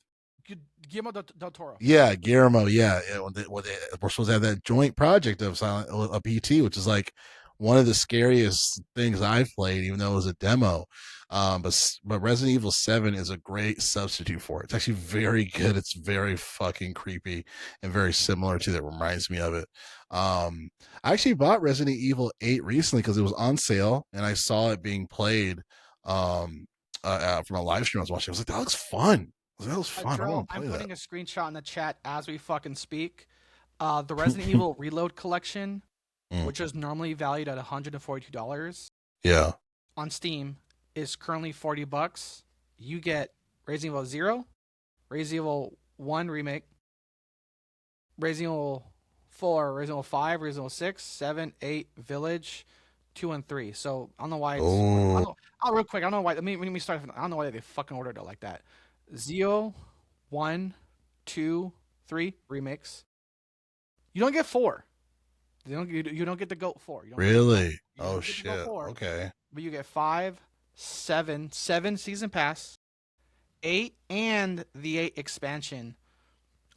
Guillermo del Toro. Yeah, Guillermo. Yeah, we're supposed to have that joint project of Silent PT, which is like one of the scariest things I've played, even though it was a demo. But Resident Evil 7 is a great substitute for it. It's actually very good. It's very fucking creepy and very similar to that. Reminds me of it. I actually bought Resident Evil 8 recently because it was on sale and I saw it being played from a live stream I was watching. I was like, that looks fun. That was fun. I Drill, want to I'm play that. putting a screenshot in the chat as we fucking speak. The Resident Evil Reload Collection, Mm, which is normally valued at $142 yeah. on Steam, is currently $40. You get Resident Evil 0, Resident Evil 1 Remake, Resident Evil 4, Resident Evil 5, Resident Evil 6, 7, 8, Village, 2, and 3. So I don't know why it's. I don't Oh, know, real quick, I don't know why. Let me start. I don't know why they fucking ordered it like that. 0, 1, 2, 3 remakes. You don't get 4. You don't get the GOAT 4. You don't get the GOAT. really? You Oh don't get the GOAT shit. 4, Okay. but you get 5, 7 season pass, 8, and the 8 expansion,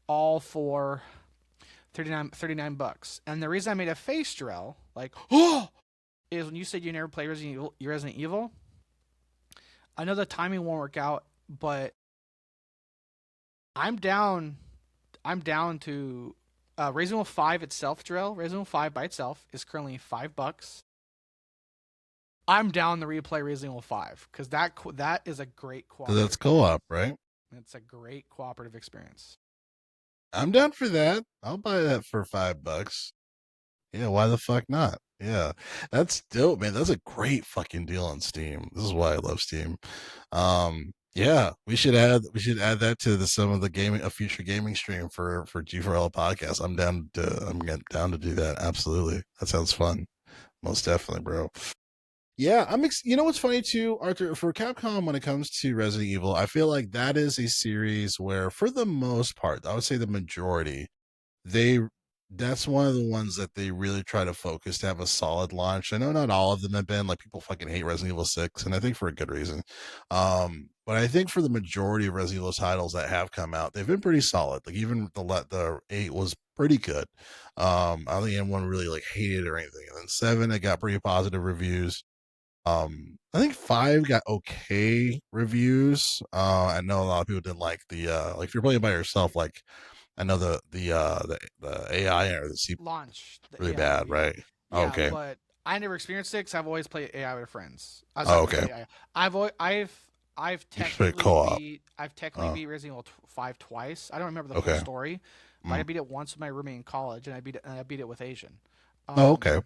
all for 39 bucks. And the reason I made a face, Jarrell, like, oh, is when you said you never play Resident Evil. I know the timing won't work out, but I'm down. I'm down to Resident Evil 5 itself, Jarrell. Resident Evil 5 by itself is currently $5. I'm down to replay Resident Evil 5 because that is a great So that's cooperative. co-op, right? It's a great cooperative experience. I'm down for that. I'll buy that for $5. Yeah, why the fuck not? Yeah, that's dope, man. That's a great fucking deal on Steam. This is why I love Steam. Yeah, we should add that to some of the gaming a future gaming stream for G4L podcast. I'm down to do that. Absolutely, that sounds fun. Most definitely, bro. Yeah, you know what's funny too, Arthur, for Capcom when it comes to Resident Evil, I feel like that is a series where for the most part, I would say the majority, they that's one of the ones that they really try to focus to have a solid launch. I know not all of them have been like people fucking hate Resident Evil 6, and I think for a good reason. But I think for the majority of Resident Evil titles that have come out, they've been pretty solid. Like even the 8 was pretty good. I don't think anyone really like hated it or anything. And then 7 it got pretty positive reviews. I think 5 got okay reviews. I know a lot of people didn't like the like if you're playing by yourself, like I know the AI or the C Launch the really AI. bad, right? Oh, Yeah, okay. but I never experienced it because I've always played AI with friends. I was Oh, not okay. AI. I've You should technically co-op. beat Resident Evil 5 twice. I don't remember the whole Okay. story, but I Mm. beat it once with my roommate in college, and I beat it with Asian. Oh, okay.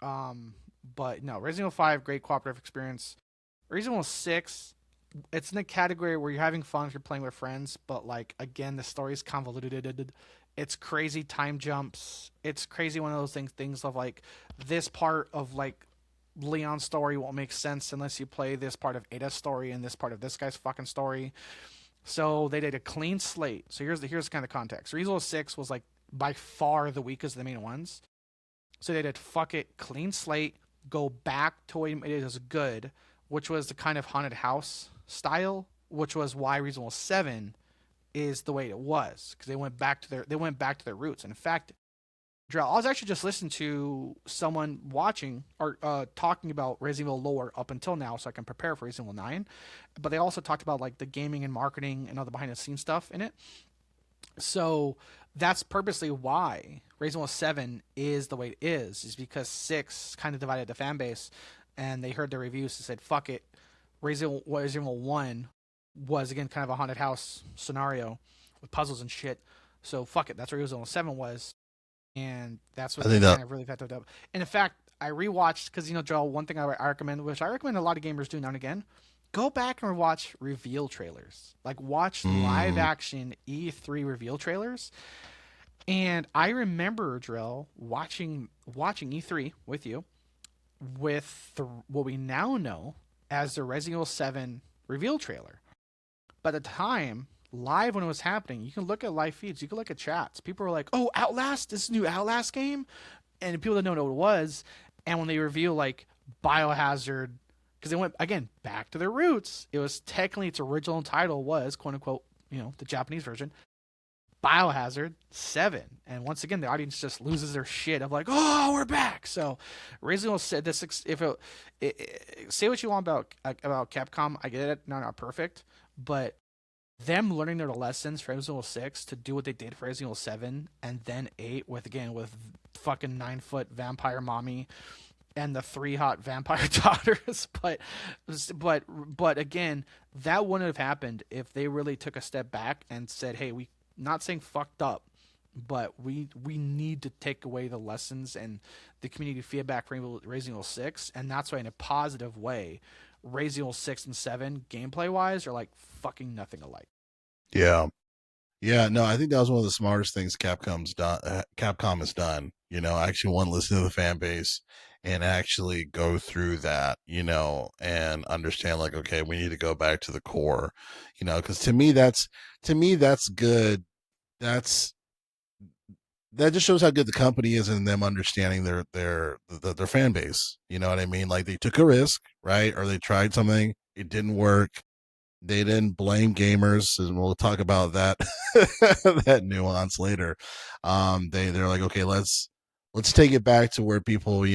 Um, but no, Resident Evil 5, great cooperative experience. Resident Evil 6, it's in the category where you're having fun if you're playing with friends, but like again, the story's convoluted. It's crazy time jumps. It's crazy one of those things of like this part of like Leon's story won't make sense unless you play this part of Ada's story and this part of this guy's fucking story. So they did a clean slate. So here's kind of context. Resident Evil 6 was like by far the weakest of the main ones. So they did fuck it, clean slate, go back to what it is good, which was the kind of haunted house style, which was why Resident Evil 7 is the way it was because they went back to their roots. And in fact, I was actually just listening to someone watching or talking about Resident Evil lore up until now, so I can prepare for Resident Evil 9. But they also talked about like the gaming and marketing and other behind the scenes stuff in it. So that's purposely why Resident Evil 7 is the way it is because 6 kind of divided the fan base, and they heard the reviews and said, "Fuck it." Resident Evil 1 was again kind of a haunted house scenario with puzzles and shit. So fuck it, that's what Resident Evil 7 was, and that's I what think they that kind of really got up. And in fact, I rewatched because Joel, one thing I recommend, which I recommend a lot of gamers do now and again, go back and watch reveal trailers. Like watch live mm, action E3 reveal trailers. And I remember Drill watching E3 with you with what we now know as the Resident Evil 7 reveal trailer. But at the time, live when it was happening, you can look at live feeds, you can look at chats. People were like, "Oh, Outlast, this new Outlast game," and people didn't know what it was. And when they reveal like Biohazard, because they went again back to their roots, it was technically its original title was quote unquote, the Japanese version, Biohazard 7. And once again, the audience just loses their shit of like, oh, we're back. So Resident Evil said this. If say what you want about Capcom, I get it, not perfect, but them learning their lessons for Resident Evil 6 to do what they did for Resident Evil 7 and then 8 with fucking 9-foot vampire mommy and the 3 hot vampire daughters. But again, that wouldn't have happened if they really took a step back and said, hey, we not saying fucked up, but we need to take away the lessons and the community feedback from Resident Evil 6, and that's why in a positive way, Resident Evil 6 and 7 gameplay wise are like fucking nothing alike. Yeah. Yeah, no, I think that was one of the smartest things Capcom has done. Actually one, listen to the fan base and actually go through that, and understand like, okay, we need to go back to the core, because to me that's good. That's that just shows how good the company is and them understanding their fan base. You know what I mean? Like they took a risk, right? Or they tried something, it didn't work. They didn't blame gamers, and we'll talk about that that nuance later. They're like, okay, let's take it back to where people,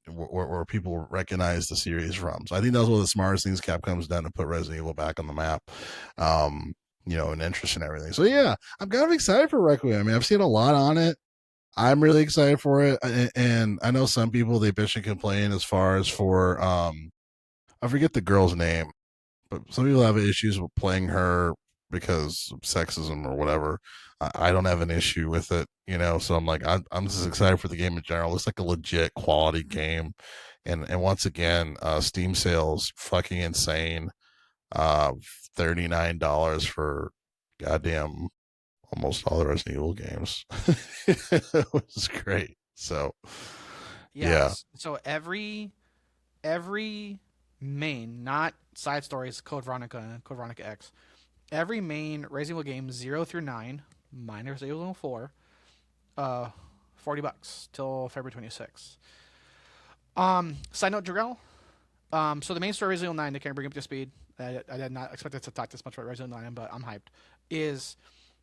where people recognize the series from. So I think that was one of the smartest things Capcom's done to put Resident Evil back on the map. And interest and everything. So yeah, I'm kind of excited for Requiem. I mean, I've seen a lot on it. I'm really excited for it, and I know some people they bitch and complain as far as for I forget the girl's name, but some people have issues with playing her because of sexism or whatever. I don't have an issue with it, So I'm like, I'm just excited for the game in general. It looks like a legit quality game, and once again, Steam sales fucking insane. uh $39 for goddamn almost all the Resident Evil games. Which is great. So yeah. Yes. So every main, not side stories, Code Veronica and Code Veronica X, every main Resident Evil game 0 through 9, minus Resident Evil 4, $40 till February 26th. Side note, Jarrell. So the main story Resident Evil 9, they can't bring up to speed. I did not expect us to talk this much about Resident Evil 9, but I'm hyped.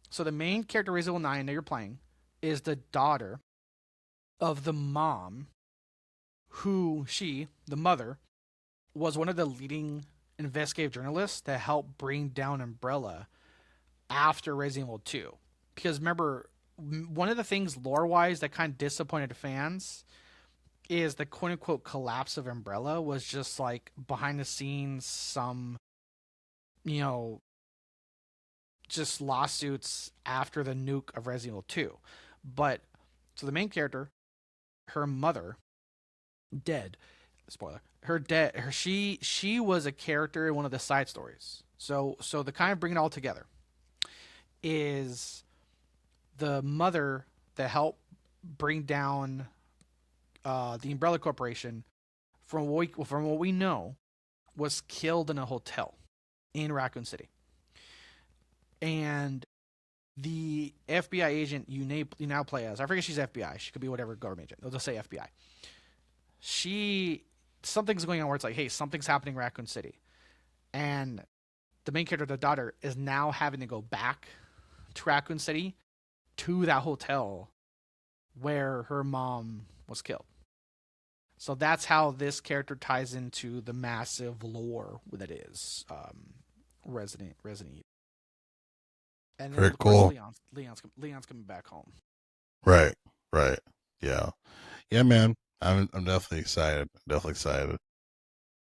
So the main character Resident Evil 9 that you're playing is the daughter of the mom who the mother, was one of the leading investigative journalists to help bring down Umbrella after Resident Evil 2. Because remember, one of the things lore-wise that kind of disappointed fans is the quote-unquote collapse of Umbrella was just like behind the scenes some, just lawsuits after the nuke of Resident Evil 2. But, so the main character, her mother, dead. Spoiler. She was a character in one of the side stories. So the kind of bring it all together is the mother that helped bring down the Umbrella Corporation, from what we know, was killed in a hotel in Raccoon City. And the FBI agent you now play as, I forget she's FBI. She could be whatever government agent. They'll just say FBI. Something's going on where it's like, hey, something's happening in Raccoon City. And the main character, the daughter, is now having to go back to Raccoon City to that hotel where her mom was killed. So that's how this character ties into the massive lore that is Resident Evil. And then Very of course cool. Leon's coming back home. Right. Yeah. Yeah, man. I'm definitely excited.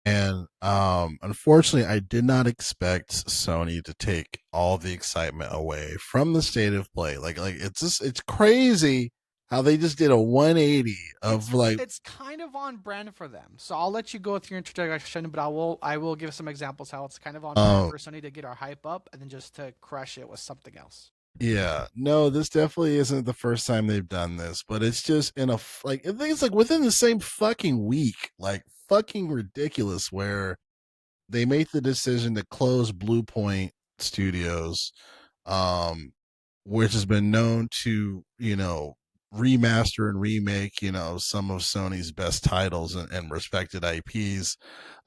And unfortunately, I did not expect Sony to take all the excitement away from the state of play. Like it's crazy how they just did a 180 of It's kind of on brand for them. So I'll let you go with your introduction, but I will give some examples how it's kind of on brand for Sony to get our hype up and then just to crush it with something else. Yeah, no, this definitely isn't the first time they've done this, but it's just I think it's like within the same fucking week, like fucking ridiculous, where they made the decision to close Bluepoint Studios, which has been known to, remaster and remake, some of Sony's best titles and respected IPs,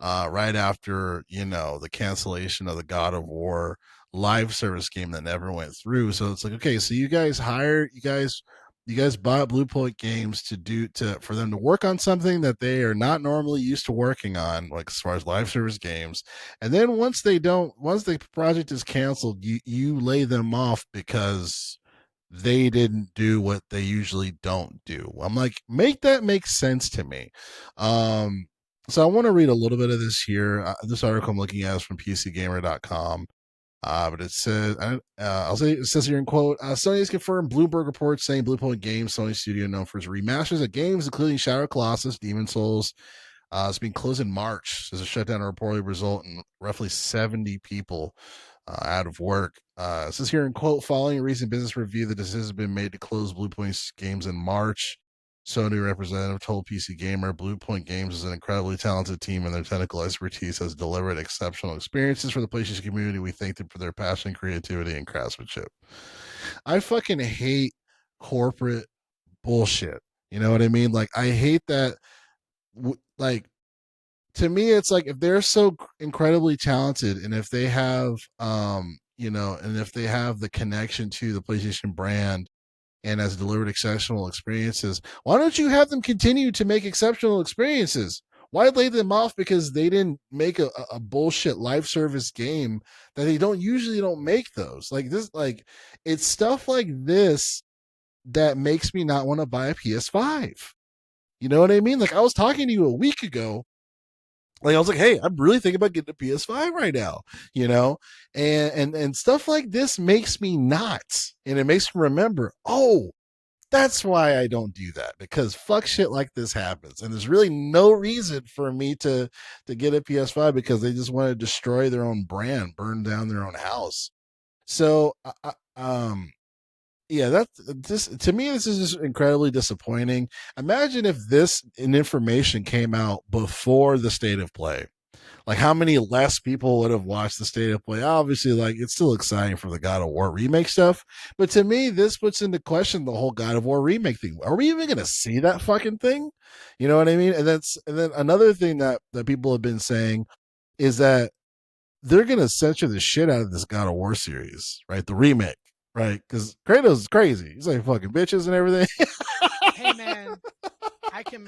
right after, the cancellation of the God of War live service game that never went through. So it's like, okay, so you guys bought Bluepoint Games for them to work on something that they are not normally used to working on, like as far as live service games. And then once the project is canceled, you lay them off because they didn't do what they usually don't do. I'm like, make that make sense to me. So I want to read a little bit of this here. This article I'm looking at is from PCGamer.com. But it says, I'll say it says here in quote, Sony has confirmed Bloomberg reports saying Bluepoint Games, Sony studio known for its remasters of games, including Shadow Colossus, Demon Souls, it's being closed in March. There's a shutdown reportedly result in roughly 70 people out of work. It says here in quote, following a recent business review, the decision has been made to close Bluepoint's games in March. Sony representative told PC Gamer, Bluepoint Games is an incredibly talented team and their technical expertise has delivered exceptional experiences for the PlayStation community. We thank them for their passion, creativity, and craftsmanship. I fucking hate corporate bullshit. You know what I mean? Like, I hate that. Like, to me, it's like if they're so incredibly talented and if they have, and if they have the connection to the PlayStation brand and has delivered exceptional experiences, why don't you have them continue to make exceptional experiences? Why lay them off because they didn't make a bullshit live service game that they don't make those? Like this, like it's stuff like this that makes me not want to buy a PS5. You know what I mean? Like I was talking to you a week ago, like I was like, hey, I'm really thinking about getting a PS5 right now, and stuff like this makes me not, and it makes me remember, oh, that's why I don't do that, because fuck shit like this happens, and there's really no reason for me to get a PS5 because they just want to destroy their own brand, burn down their own house. So, yeah, that's this to me. This is just incredibly disappointing. Imagine if this information came out before the state of play. Like how many less people would have watched the state of play? Obviously, like it's still exciting for the God of War remake stuff, but to me, this puts into question the whole God of War remake thing. Are we even going to see that fucking thing? You know what I mean? And then another thing that people have been saying is that they're going to censor the shit out of this God of War series, right? The remake, right? Because Kratos is crazy. He's like fucking bitches and everything. Hey man, I can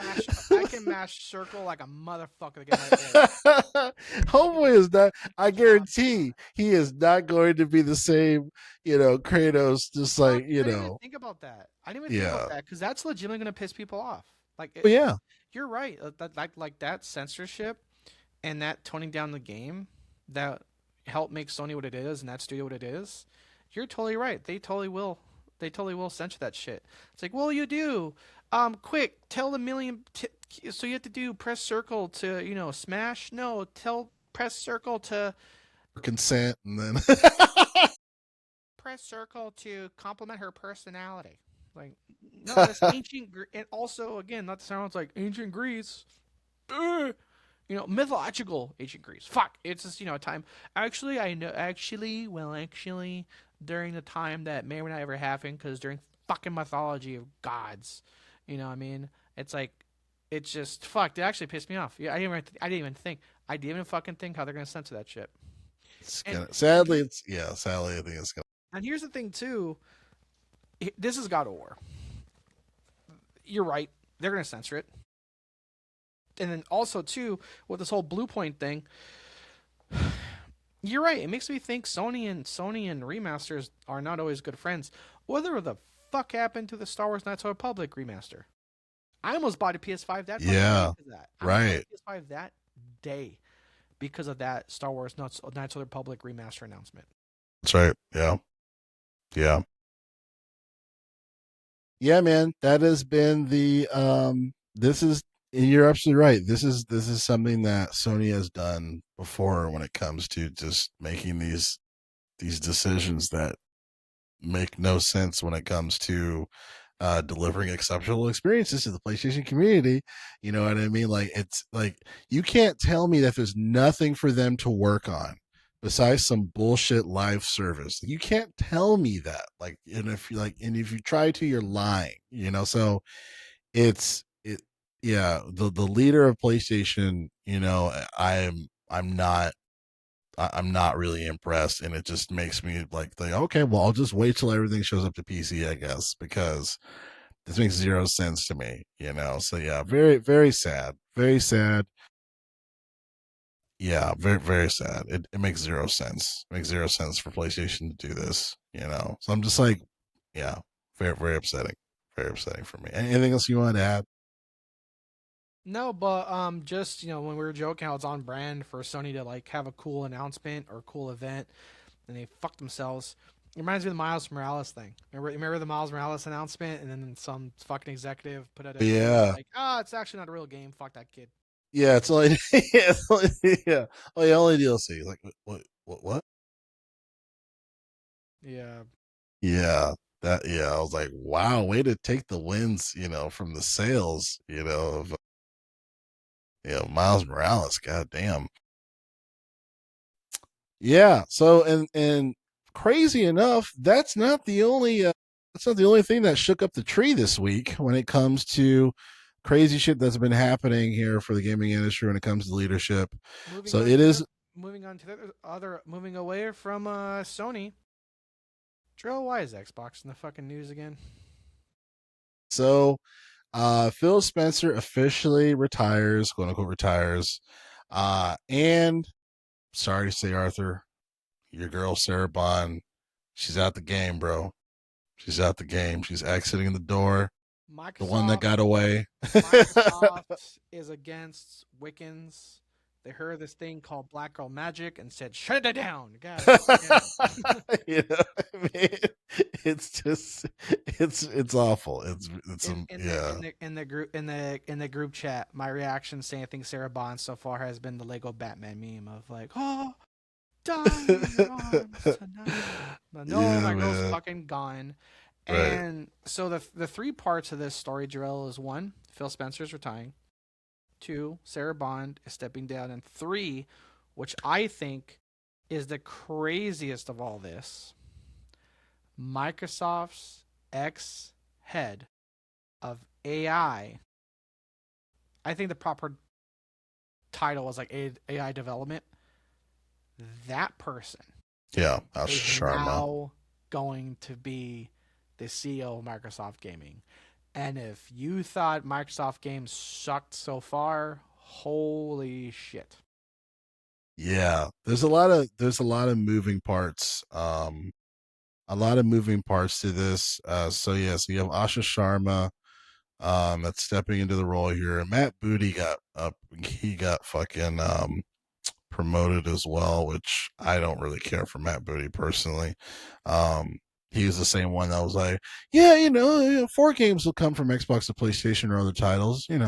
mash circle like a motherfucker to get my goal. Homeboy is not. I guarantee he is not going to be the same. Kratos, just like I didn't even think about that. I didn't even think Yeah. about that because that's legitimately going to piss people off. Like, But yeah, you're right. Like that censorship and that toning down the game that helped make Sony what it is and that studio what it is. You're totally right. They totally will. They totally will censor that shit. It's like, well, you do. Quick, tell the million. So you have to do press circle to smash. No, tell press circle to consent, and then press circle to compliment her personality. Like, no, that's ancient. And also, again, that sounds like ancient Greece. Ugh. Mythological ancient Greece. Fuck, it's just a time. Actually, I know. Actually, during the time that may or may not ever happen, because during fucking mythology of gods, what I mean, it's like, it's just fuck. It actually pissed me off. Yeah, I didn't even think. I didn't even fucking think how they're gonna censor that shit. it's And gonna. Sadly, it's yeah. Sadly, I think it's gonna. and here's the thing too. This is God of War. You're right. They're gonna censor it. And then also too with this whole Bluepoint thing, you're right. It makes me think Sony and remasters are not always good friends. Whatever the fuck happened to the Star Wars Knights of the Republic remaster? I almost bought a PS5 that fucking day Yeah. because of that. I almost bought Right. a PS5 that day because of that Star Wars Knights of the Republic remaster announcement. That's right. Yeah. Yeah. Yeah, man. That has been the. This is. You're absolutely right. This is something that Sony has done before when it comes to just making these decisions that make no sense when it comes to delivering exceptional experiences to the PlayStation community. You know what I mean? Like it's like you can't tell me that there's nothing for them to work on besides some bullshit live service. You can't tell me that. And if you try to, you're lying. So it. Yeah, the leader of PlayStation. I'm not really impressed, and it just makes me like think, okay, well, I'll just wait till everything shows up to PC, I guess, because this makes zero sense to me. So yeah, very, very sad. Very sad. Yeah, very, very sad. It makes zero sense. It makes zero sense for PlayStation to do this. So I'm just like, yeah, very, very upsetting. Very upsetting for me. Anything else you want to add? No, but just when we were joking how it's on brand for Sony to like have a cool announcement or cool event, and they fucked themselves. It reminds me of the Miles Morales thing. Remember the Miles Morales announcement, and then some fucking executive put out a tweet Yeah. like, it's actually not a real game. Fuck that kid." Yeah, it's only yeah, yeah. Oh yeah, only DLC. Like what? Yeah. Yeah. I was like, wow, way to take the wins, from the sales, of Miles Morales. God damn. Yeah. So and crazy enough, that's not the only thing that shook up the tree this week when it comes to crazy shit that's been happening here for the gaming industry when it comes to leadership. Moving So on it to the is moving on to the other moving away from Sony. Drill, why is Xbox in the fucking news again? so Phil Spencer officially retires, quote unquote retires. And sorry to say, Arthur, your girl Sarah Bond, she's out the game, bro. She's out the game. She's exiting the door. The one that Microsoft got away. Microsoft is against Wiccans. They heard this thing called Black Girl Magic and said, "Shut it down." God damn. I mean, it's just it's awful. It's yeah. In the group chat, my reaction saying I think Sarah Bond so far has been the Lego Batman meme of like, "Oh, die in your arms tonight." But no, Yeah, my girl's man. fucking gone. Right. And so the three parts of this story drill is: one, Phil Spencer's retiring; two, Sarah Bond is stepping down; and three, which I think is the craziest of all this, Microsoft's ex head of AI. I think the proper title was like AI development. That person Yeah, is Asha Sharma. now going to be the CEO of Microsoft Gaming. And if you thought Microsoft games sucked so far, holy shit. Yeah, there's a lot of moving parts. A lot of moving parts to this. So yeah, so you have Asha Sharma, that's stepping into the role here. Matt Booty got up. He got fucking promoted as well, which I don't really care for Matt Booty personally. Um, he was the same one that was like, yeah, 4 games will come from Xbox to PlayStation or other titles. It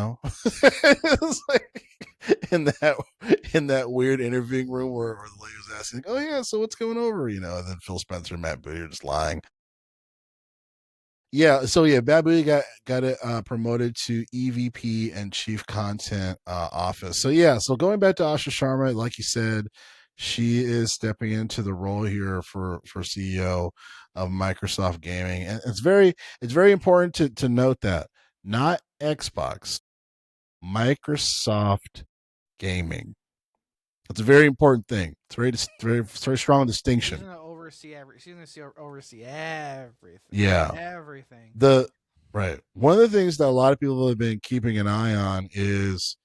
was like in that in that weird interviewing room where the lady was asking, oh yeah, so what's going over, and then Phil Spencer and Matt Booty are just lying. Yeah, so yeah, Babu got it promoted to EVP and Chief Content Office. So yeah, so going back to Asha Sharma, like you said, she is stepping into the role here for CEO of Microsoft Gaming, and it's very important to note that not Xbox, Microsoft Gaming. It's a very important thing. It's very strong She's distinction. gonna oversee everything. Yeah, Everything. the right. One of the things that a lot of people have been keeping an eye on is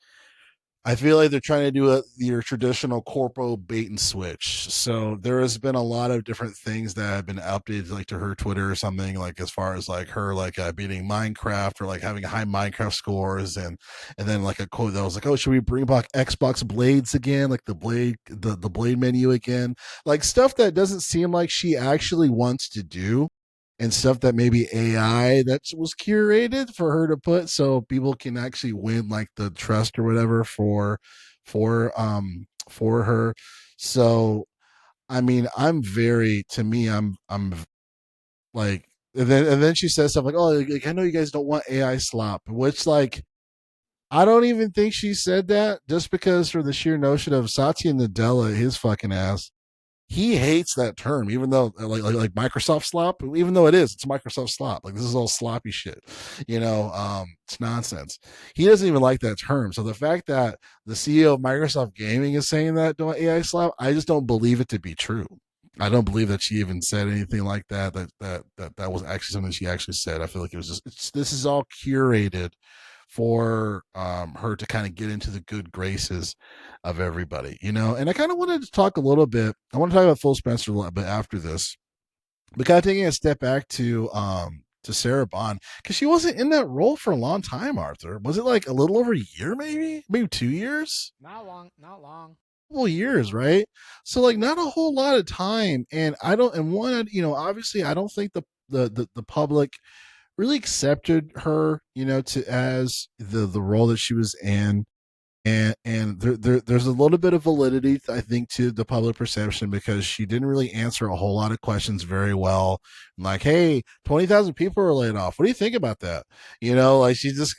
I feel like they're trying to do your traditional corpo bait and switch. So there has been a lot of different things that have been updated, like to her Twitter or something, like as far as like her like beating Minecraft or like having high Minecraft scores, and then like a quote that was like, "Oh, should we bring back Xbox Blades again? Like the blade menu again? Like stuff that doesn't seem like she actually wants to do." And stuff that maybe AI that was curated for her to put so people can actually win like the trust or whatever for her. So I mean, I'm like and then she says stuff like, oh, like, I know you guys don't want AI slop, which like I don't even think she said that just because for the sheer notion of Satya Nadella, his fucking ass. he hates that term, even though like Microsoft slop, even though it's Microsoft slop. Like this is all sloppy shit, it's nonsense. He doesn't even like that term. So the fact that the CEO of Microsoft Gaming is saying that doing AI slop, I just don't believe it to be true. I don't believe that she even said anything like that. That was actually something she actually said. I feel like it was this is all curated for her to kind of get into the good graces of everybody, And I kind of wanted to talk a little bit. I want to talk about Phil Spencer a little bit after this, but kind of taking a step back to Sarah Bond because she wasn't in that role for a long time. Arthur, was it like a little over a year, maybe 2 years? Not long, not long. Couple years, right? So like not a whole lot of time, and I don't. And one, obviously, I don't think the public really accepted her, to as the role that she was in, and there's a little bit of validity, I think, to the public perception because she didn't really answer a whole lot of questions very well. Like, hey, 20,000 people are laid off. What do you think about that? Like she just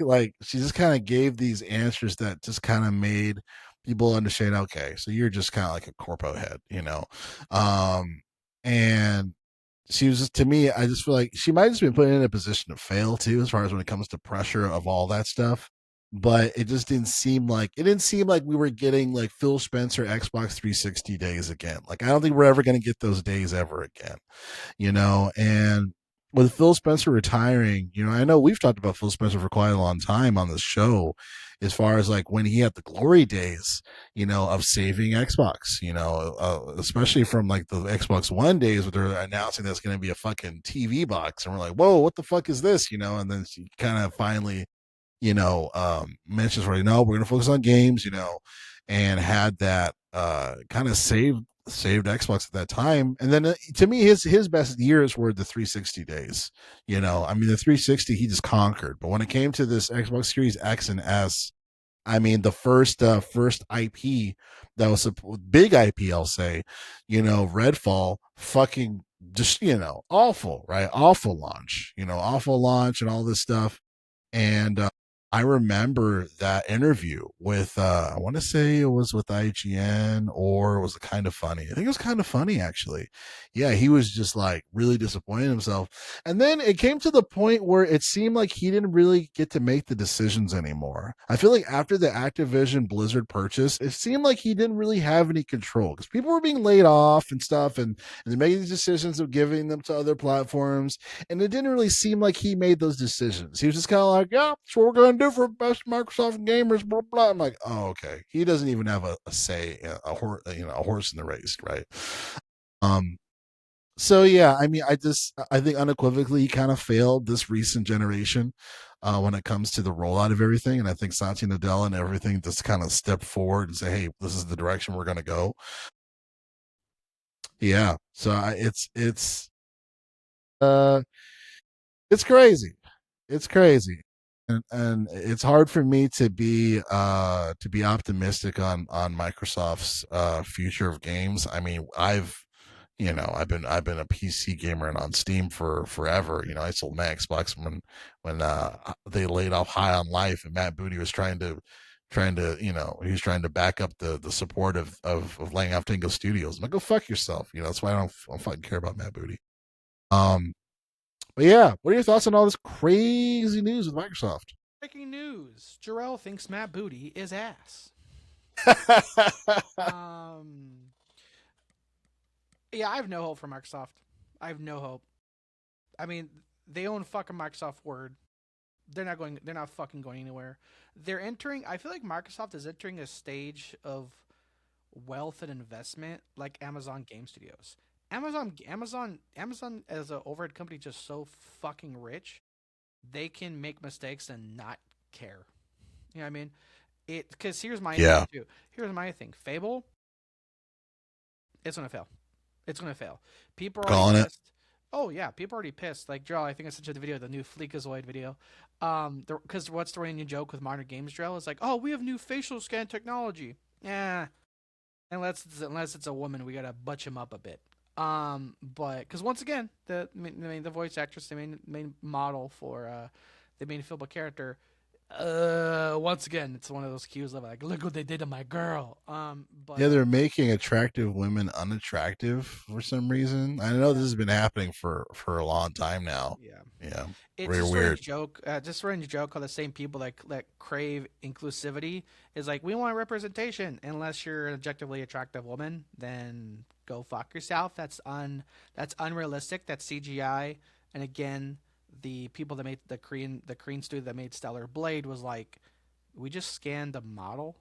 kind of gave these answers that just kind of made people understand. Okay, so you're just kind of like a corpo head. And she was just, to me, I just feel like she might have just been put in a position to fail too, as far as when it comes to pressure of all that stuff. But it just didn't seem like we were getting like Phil Spencer Xbox 360 days again. Like I don't think we're ever going to get those days ever again. And with Phil Spencer retiring, I know we've talked about Phil Spencer for quite a long time on this show, as far as like when he had the glory days, of saving Xbox, especially from like the Xbox One days where they're announcing that's going to be a fucking TV box. And we're like, whoa, what the fuck is this? And then she kind of finally, mentions where, we're going to focus on games, and had that kind of saved Xbox at that time. And then to me, his best years were the 360 days. I mean, the 360 he just conquered, but when it came to this Xbox Series X and S, I mean, the first IP that was a big IP, I'll say, Redfall, fucking just awful, right? Awful launch and all this stuff. And I remember that interview with I want to say it was with IGN, or was it Kind of Funny? I think it was Kind of Funny, actually. Yeah, he was just like really disappointed in himself. And then it came to the point where it seemed like he didn't really get to make the decisions anymore. I feel like after the Activision Blizzard purchase, it seemed like he didn't really have any control because people were being laid off and stuff, and they're making these decisions of giving them to other platforms, and it didn't really seem like he made those decisions. He was just kind of like, yeah, that's what we're going to do for best Microsoft gamers, blah, blah. I'm like, oh, okay. He doesn't even have a say, a horse in the race, right? Um, so yeah, I mean, I think unequivocally he kind of failed this recent generation when it comes to the rollout of everything. And I think Satya Nadella and everything just kind of step forward and say, hey, this is the direction we're going to go. Yeah. So uh, it's crazy. It's crazy. And it's hard for me to be optimistic on Microsoft's future of games. I mean, I've been a PC gamer and on Steam for forever. I sold my Xbox when they laid off High on Life, and Matt Booty was he was trying to back up the support of laying off Tango Studios. I'm like, go fuck yourself. That's why I don't fucking care about Matt Booty. Um, but yeah, what are your thoughts on all this crazy news with Microsoft? Breaking news: Jarrell thinks Matt Booty is ass. Um, yeah, I have no hope for Microsoft. I have no hope. I mean, they own fucking Microsoft Word. They're not going. They're not fucking going anywhere. They're entering. I feel like Microsoft is entering a stage of wealth and investment like Amazon Game Studios. Amazon as an overhead company just so fucking rich, they can make mistakes and not care. You know what I mean? It because here's my thing Yeah, too. Here's my thing. Fable, it's gonna fail. It's gonna fail. People are already calling it. pissed. Oh yeah, people are already pissed. Like Drell, I think I sent you the video, the new Fleekazoid video. Because what's the running joke with modern games, Drell? Is like, oh, we have new facial scan technology. Yeah, unless it's a woman, we gotta butch him up a bit. But because once again, the voice actress, the main model for the main Fable character, Once again, it's one of those cues of like, look what they did to my girl. But Yeah, they're making attractive women unattractive for some reason. I know this yeah, has been happening for a long time now. yeah. Yeah, It's a weird, weird. strange joke. Just a strange joke. How the same people that crave inclusivity is like, we want representation. Unless you're an objectively attractive woman, then go fuck yourself. That's unrealistic. That's CGI. And again, the people that made the Korean studio that made Stellar Blade was like, we just scanned a model.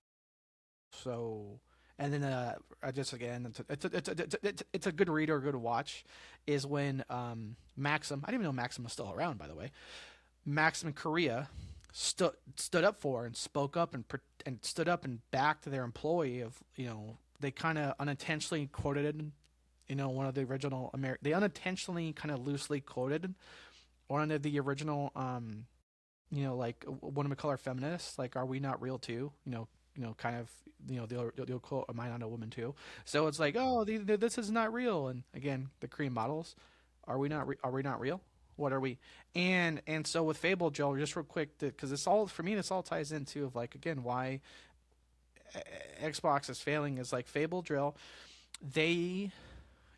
So, and then I just again, it's a good read or a good watch. Is when Maxim, I didn't even know Maxim was still around, by the way. Maxim in Korea stood up for and spoke up and stood up and backed their employee of, they kind of unintentionally quoted, one of the original they unintentionally kind of loosely quoted one of the original like one of the color feminists, like, are we not real too, kind of, they'll quote, am I not a woman too? So it's like, oh, this is not real. And again, the Korean models, are we not real? What are we? And so with Fable, Joe, just real quick, because it's all, for me, this all ties into of like, again, why Xbox is failing is like Fable Drill. They,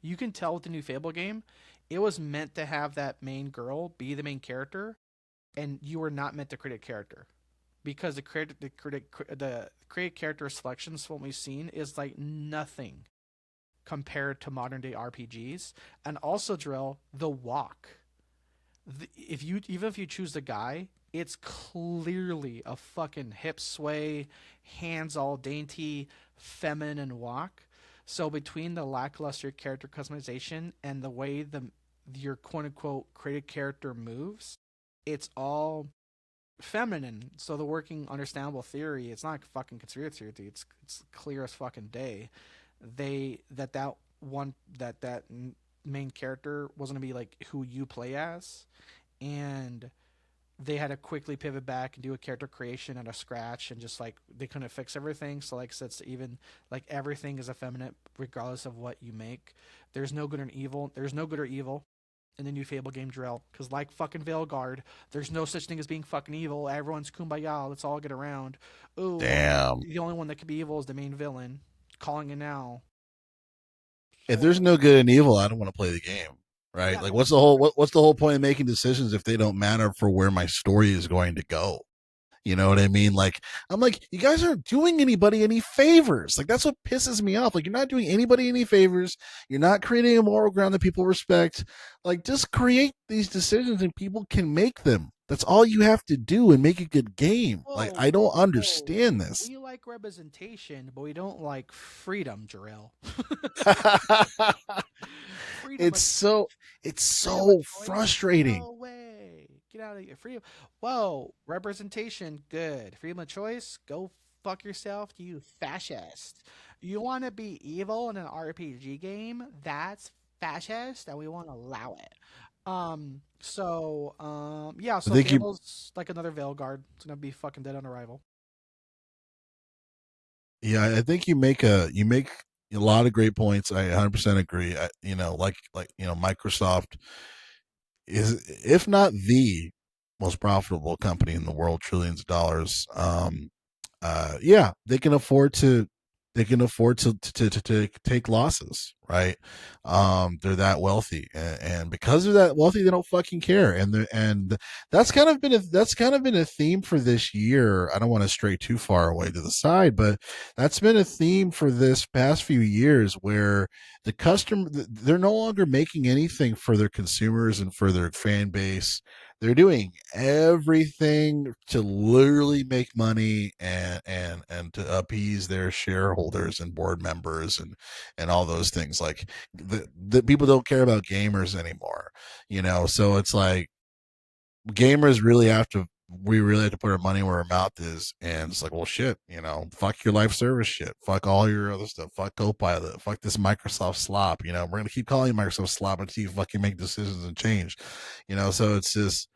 you can tell with the new Fable game, it was meant to have that main girl be the main character, and you were not meant to create a character because the created character selections, what we've seen, is like nothing compared to modern day RPGs. And also, Drill, the walk. If you, even if you choose the guy, it's clearly a fucking hip sway, hands all dainty, feminine walk. So between the lackluster character customization and the way your quote unquote created character moves, it's all feminine. So the working understandable theory, it's not fucking conspiracy theory. It's clear as fucking day. That one that main character was gonna be like who you play as, and they had to quickly pivot back and do a character creation at a scratch, and just like they couldn't fix everything. So like, since even like everything is effeminate regardless of what you make. There's no good or evil. There's no good or evil in the new Fable game, Drill. Because like fucking Veilguard, there's no such thing as being fucking evil. Everyone's kumbaya. Let's all get around. Ooh, Damn. the only one that could be evil is the main villain. Calling it now. If there's no good and evil, I don't want to play the game. Right? Yeah, Like, what's the whole point of making decisions if they don't matter for where my story is going to go? You know what I mean? Like, I'm like, you guys aren't doing anybody any favors. Like, that's what pisses me off. Like, you're not doing anybody any favors. You're not creating a moral ground that people respect. Like, just create these decisions and people can make them. That's all you have to do and make a good game. Like, whoa, I don't whoa, whoa. understand this. We like representation, but we don't like freedom, Jarrell. freedom it's of so it's freedom of so choice? frustrating. No way. Get out of here. Freedom. Whoa, representation, good. Freedom of choice? Go fuck yourself, you fascist. You want to be evil in an RPG game? That's fascist, and we won't allow it. Yeah, I so think you Fable's like another Veilguard. It's gonna be fucking dead on arrival. Yeah, I think you make a lot of great points. I 100% agree. Microsoft is, if not the most profitable company in the world, trillions of dollars. Yeah, they can afford to take losses, right? They're that wealthy, and because they're that wealthy, they don't fucking care. And that's kind of been a theme for this year. I don't want to stray too far away to the side, but that's been a theme for this past few years where they're no longer making anything for their consumers and for their fan base. They're doing everything to literally make money and to appease their shareholders and board members and all those things. Like, the people don't care about gamers anymore, so it's like, gamers really have to we really have to put our money where our mouth is. And it's like, well, shit, fuck your live service shit, fuck all your other stuff, fuck Copilot, fuck this Microsoft slop. We're gonna keep calling Microsoft slop until you fucking make decisions and change. So it's just,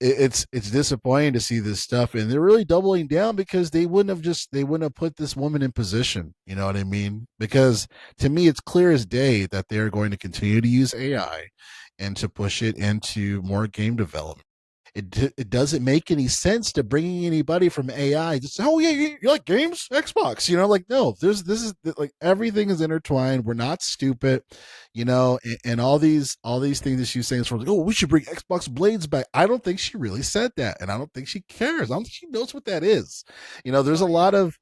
it's disappointing to see this stuff, and they're really doubling down because they wouldn't have put this woman in position. You know what I mean? Because to me, it's clear as day that they're going to continue to use AI and to push it into more game development. it doesn't make any sense to bringing anybody from AI. Just oh yeah, you like games, Xbox. Like no, this is like everything is intertwined. We're not stupid, and all these things that she's saying is from like, oh, we should bring Xbox Blades back. I don't think she really said that, and I don't think she cares. I don't think she knows what that is. There's a So lot yeah, of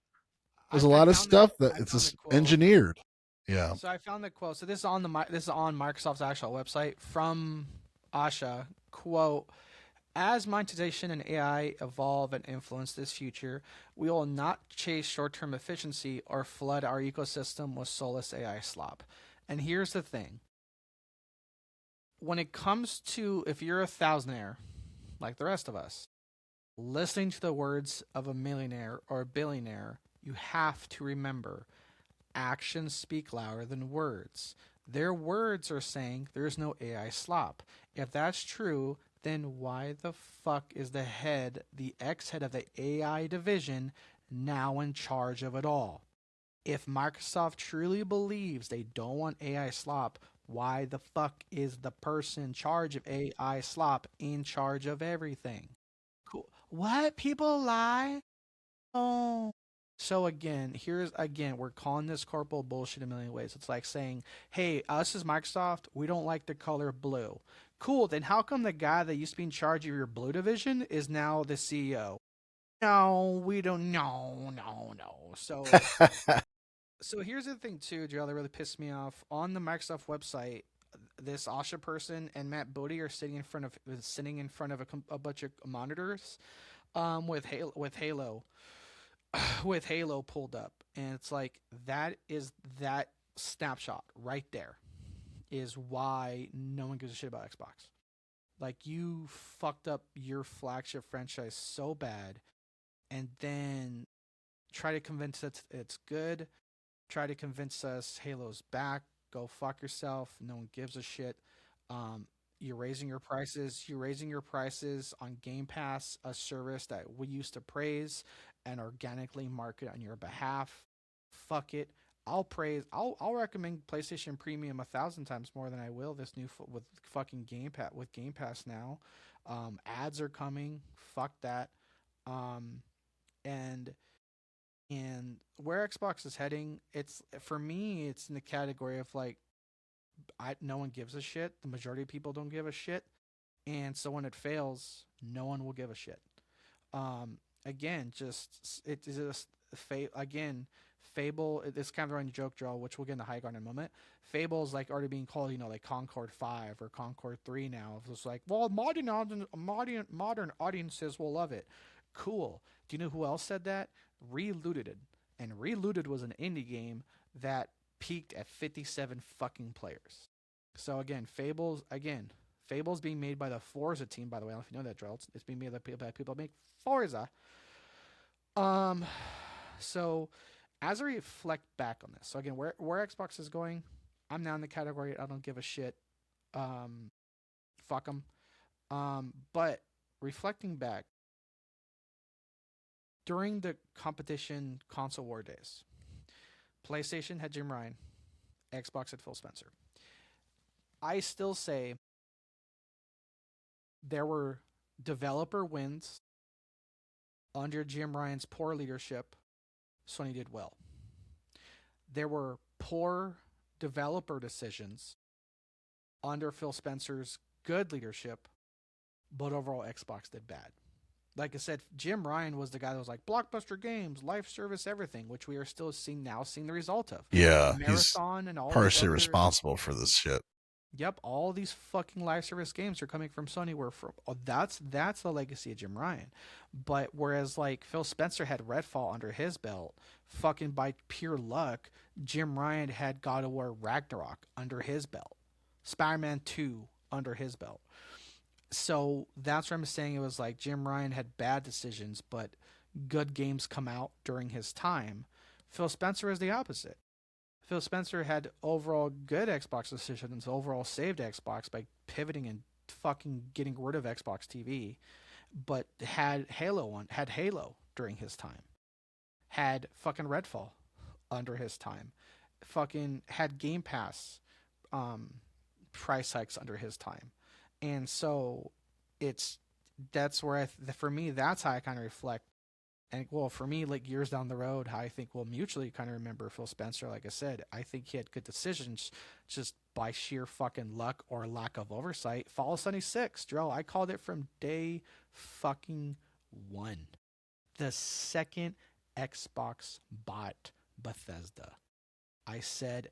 there's a I lot of found that stuff that I it's found the just quote. engineered. Yeah. So I found the quote. So this is on Microsoft's actual website from Asha. Quote: As monetization and AI evolve and influence this future, we will not chase short-term efficiency or flood our ecosystem with soulless AI slop. And here's the thing: when it comes to if you're a thousandaire, like the rest of us, listening to the words of a millionaire or a billionaire, you have to remember actions speak louder than words. Their words are saying there's no AI slop. If that's true, then why the fuck is the ex head of the AI division, now in charge of it all? If Microsoft truly believes they don't want AI slop, why the fuck is the person in charge of AI slop in charge of everything? Cool. What? People lie? Oh. So again, we're calling this corporal bullshit a million ways. It's like saying, hey, us as Microsoft, we don't like the color blue. Cool, then how come the guy that used to be in charge of your blue division is now the CEO? No, we don't. No, no, no. So here's the thing too, Joe, that really pissed me off. On the Microsoft website, this Asha person and Matt Bodie are sitting in front of a bunch of monitors, with Halo with Halo pulled up, and it's like that snapshot right there is why no one gives a shit about Xbox. Like you fucked up your flagship franchise so bad, and then try to convince us it's good. Try to convince us Halo's back. Go fuck yourself. No one gives a shit. You're raising your prices. You're raising your prices on Game Pass, a service that we used to praise and organically market on your behalf. Fuck it. I'll recommend PlayStation Premium 1,000 times more than I will this with fucking Game Pass with Game Pass now. Ads are coming. Fuck that. Um, and and where Xbox is heading, it's for me, it's in the category of like no one gives a shit. The majority of people don't give a shit, and so when it fails, no one will give a shit. Again, just it is just again. Fable, it's kind of a running joke, Joe, which we'll get into Highguard in a moment. Fable is like already being called, like Concord 5 or Concord 3 now. It's like, well, modern audiences will love it. Cool. Do you know who else said that? Relooted. And Relooted was an indie game that peaked at 57 fucking players. So Fable's being made by the Forza team, by the way. I don't know if you know that, Joel. It's being made by people that make Forza. Um, so as I reflect back on this, so again, where Xbox is going, I'm now in the category I don't give a shit. Um, Fuck them. But reflecting back during the competition console war days, PlayStation had Jim Ryan, Xbox had Phil Spencer. I still say there were developer wins under Jim Ryan's poor leadership. Sony did well. There were poor developer decisions under Phil Spencer's good leadership, but overall Xbox did bad. Like I said, Jim Ryan was the guy that was like blockbuster games, live service, everything, which we are still seeing the result of. Yeah, he's Marathon and all these partially other responsible for this shit. Yep, all these fucking live service games are coming from Sony. Where from that's the legacy of Jim Ryan. But whereas like Phil Spencer had Redfall under his belt, fucking by pure luck, Jim Ryan had God of War Ragnarok under his belt, Spider-Man 2 under his belt. So that's what I'm saying. It was like Jim Ryan had bad decisions, but good games come out during his time. Phil Spencer is the opposite. Phil Spencer had overall good Xbox decisions, overall saved Xbox by pivoting and fucking getting rid of Xbox TV, but had Halo during his time, had fucking Redfall under his time, fucking had Game Pass um, price hikes under his time, and so it's that's where for me, that's how I kind of reflect. And well, for me, like years down the road, how I think we'll mutually kind of remember Phil Spencer. Like I said, I think he had good decisions, just by sheer fucking luck or lack of oversight. Fall of 76, Drill. I called it from day fucking one. The second Xbox bought Bethesda, I said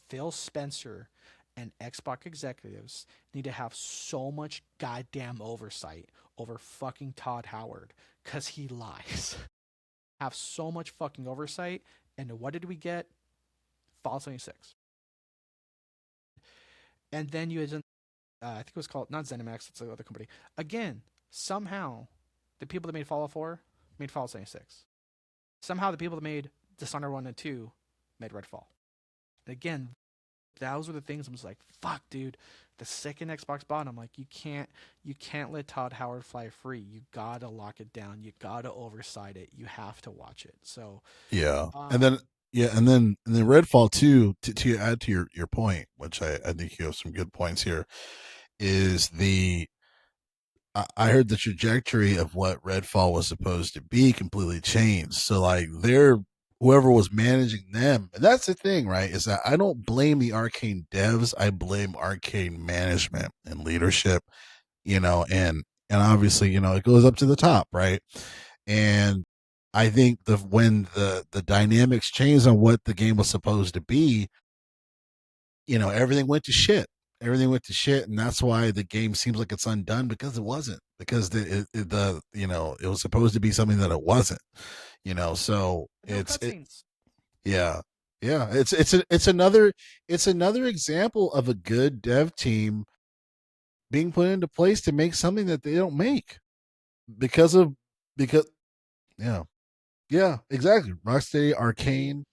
Phil Spencer and Xbox executives need to have so much goddamn oversight over fucking Todd Howard because he lies. Have so much fucking oversight. And what did we get? Fallout 76. And then you had, I think it was called, not ZeniMax, it's the other company. Again, somehow, the people that made Fallout 4 made Fallout 76. Somehow, the people that made Dishonored 1 and 2 made Redfall. And again, those were the things I'm just like, fuck, dude. The second Xbox bought, I'm like, you can't let Todd Howard fly free. You gotta lock it down. You gotta oversight it. You have to watch it. So, Yeah, and then um, yeah, and then Redfall too. To add to your point, which I think you have some good points here, is I heard the trajectory of what Redfall was supposed to be completely changed. So like whoever was managing them, and that's the thing, right? Is that I don't blame the Arcane devs. I blame Arcane management and leadership, and obviously, it goes up to the top, right? And I think when the dynamics changed on what the game was supposed to be, everything went to shit. Everything went to shit, and that's why the game seems like it's undone because it wasn't. Because it was supposed to be something that it wasn't. So no cutscenes. yeah, yeah. It's another example of a good dev team being put into place to make something that they don't make because of because yeah, yeah, exactly. Rocksteady, People Arcane,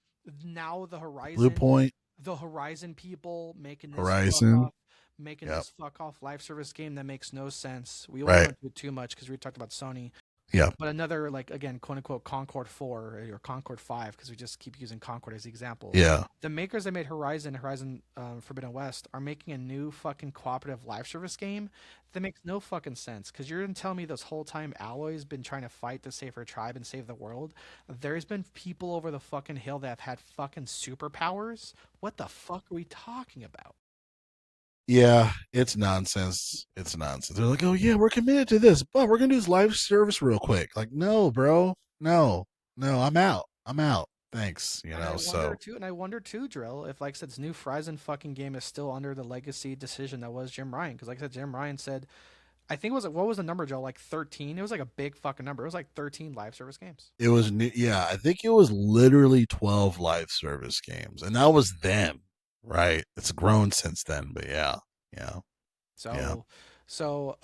now, the Horizon, Bluepoint, people making this Horizon. Yep. fuck off live service game that makes no sense. We won't go Right. into it too much because we talked about Sony. Yeah. But another, like, again, quote unquote Concord 4 or Concord 5, because we just keep using Concord as the example. Yeah. The makers that made Horizon Forbidden West are making a new fucking cooperative live service game that makes no fucking sense. Because you're gonna tell me this whole time Alloy's been trying to fight to save her tribe and save the world. There's been people over the fucking hill that have had fucking superpowers. What the fuck are we talking about? Yeah, it's nonsense. It's nonsense. They're like, oh yeah, we're committed to this, but we're gonna do this live service real quick. Like, no, bro, no, no, I'm out. I'm out. Thanks. So And I wonder too, Drill, if, like I said, this new Horizon fucking game is still under the legacy decision that was Jim Ryan. Because, like I said, Jim Ryan said, I think it was, what was the number, Joe? Like 13. It was like a big fucking number. It was like 13 live service games. it was new. Yeah, I think it was literally 12 live service games, and that was then, right? It's grown since then, but yeah, yeah, yeah, So,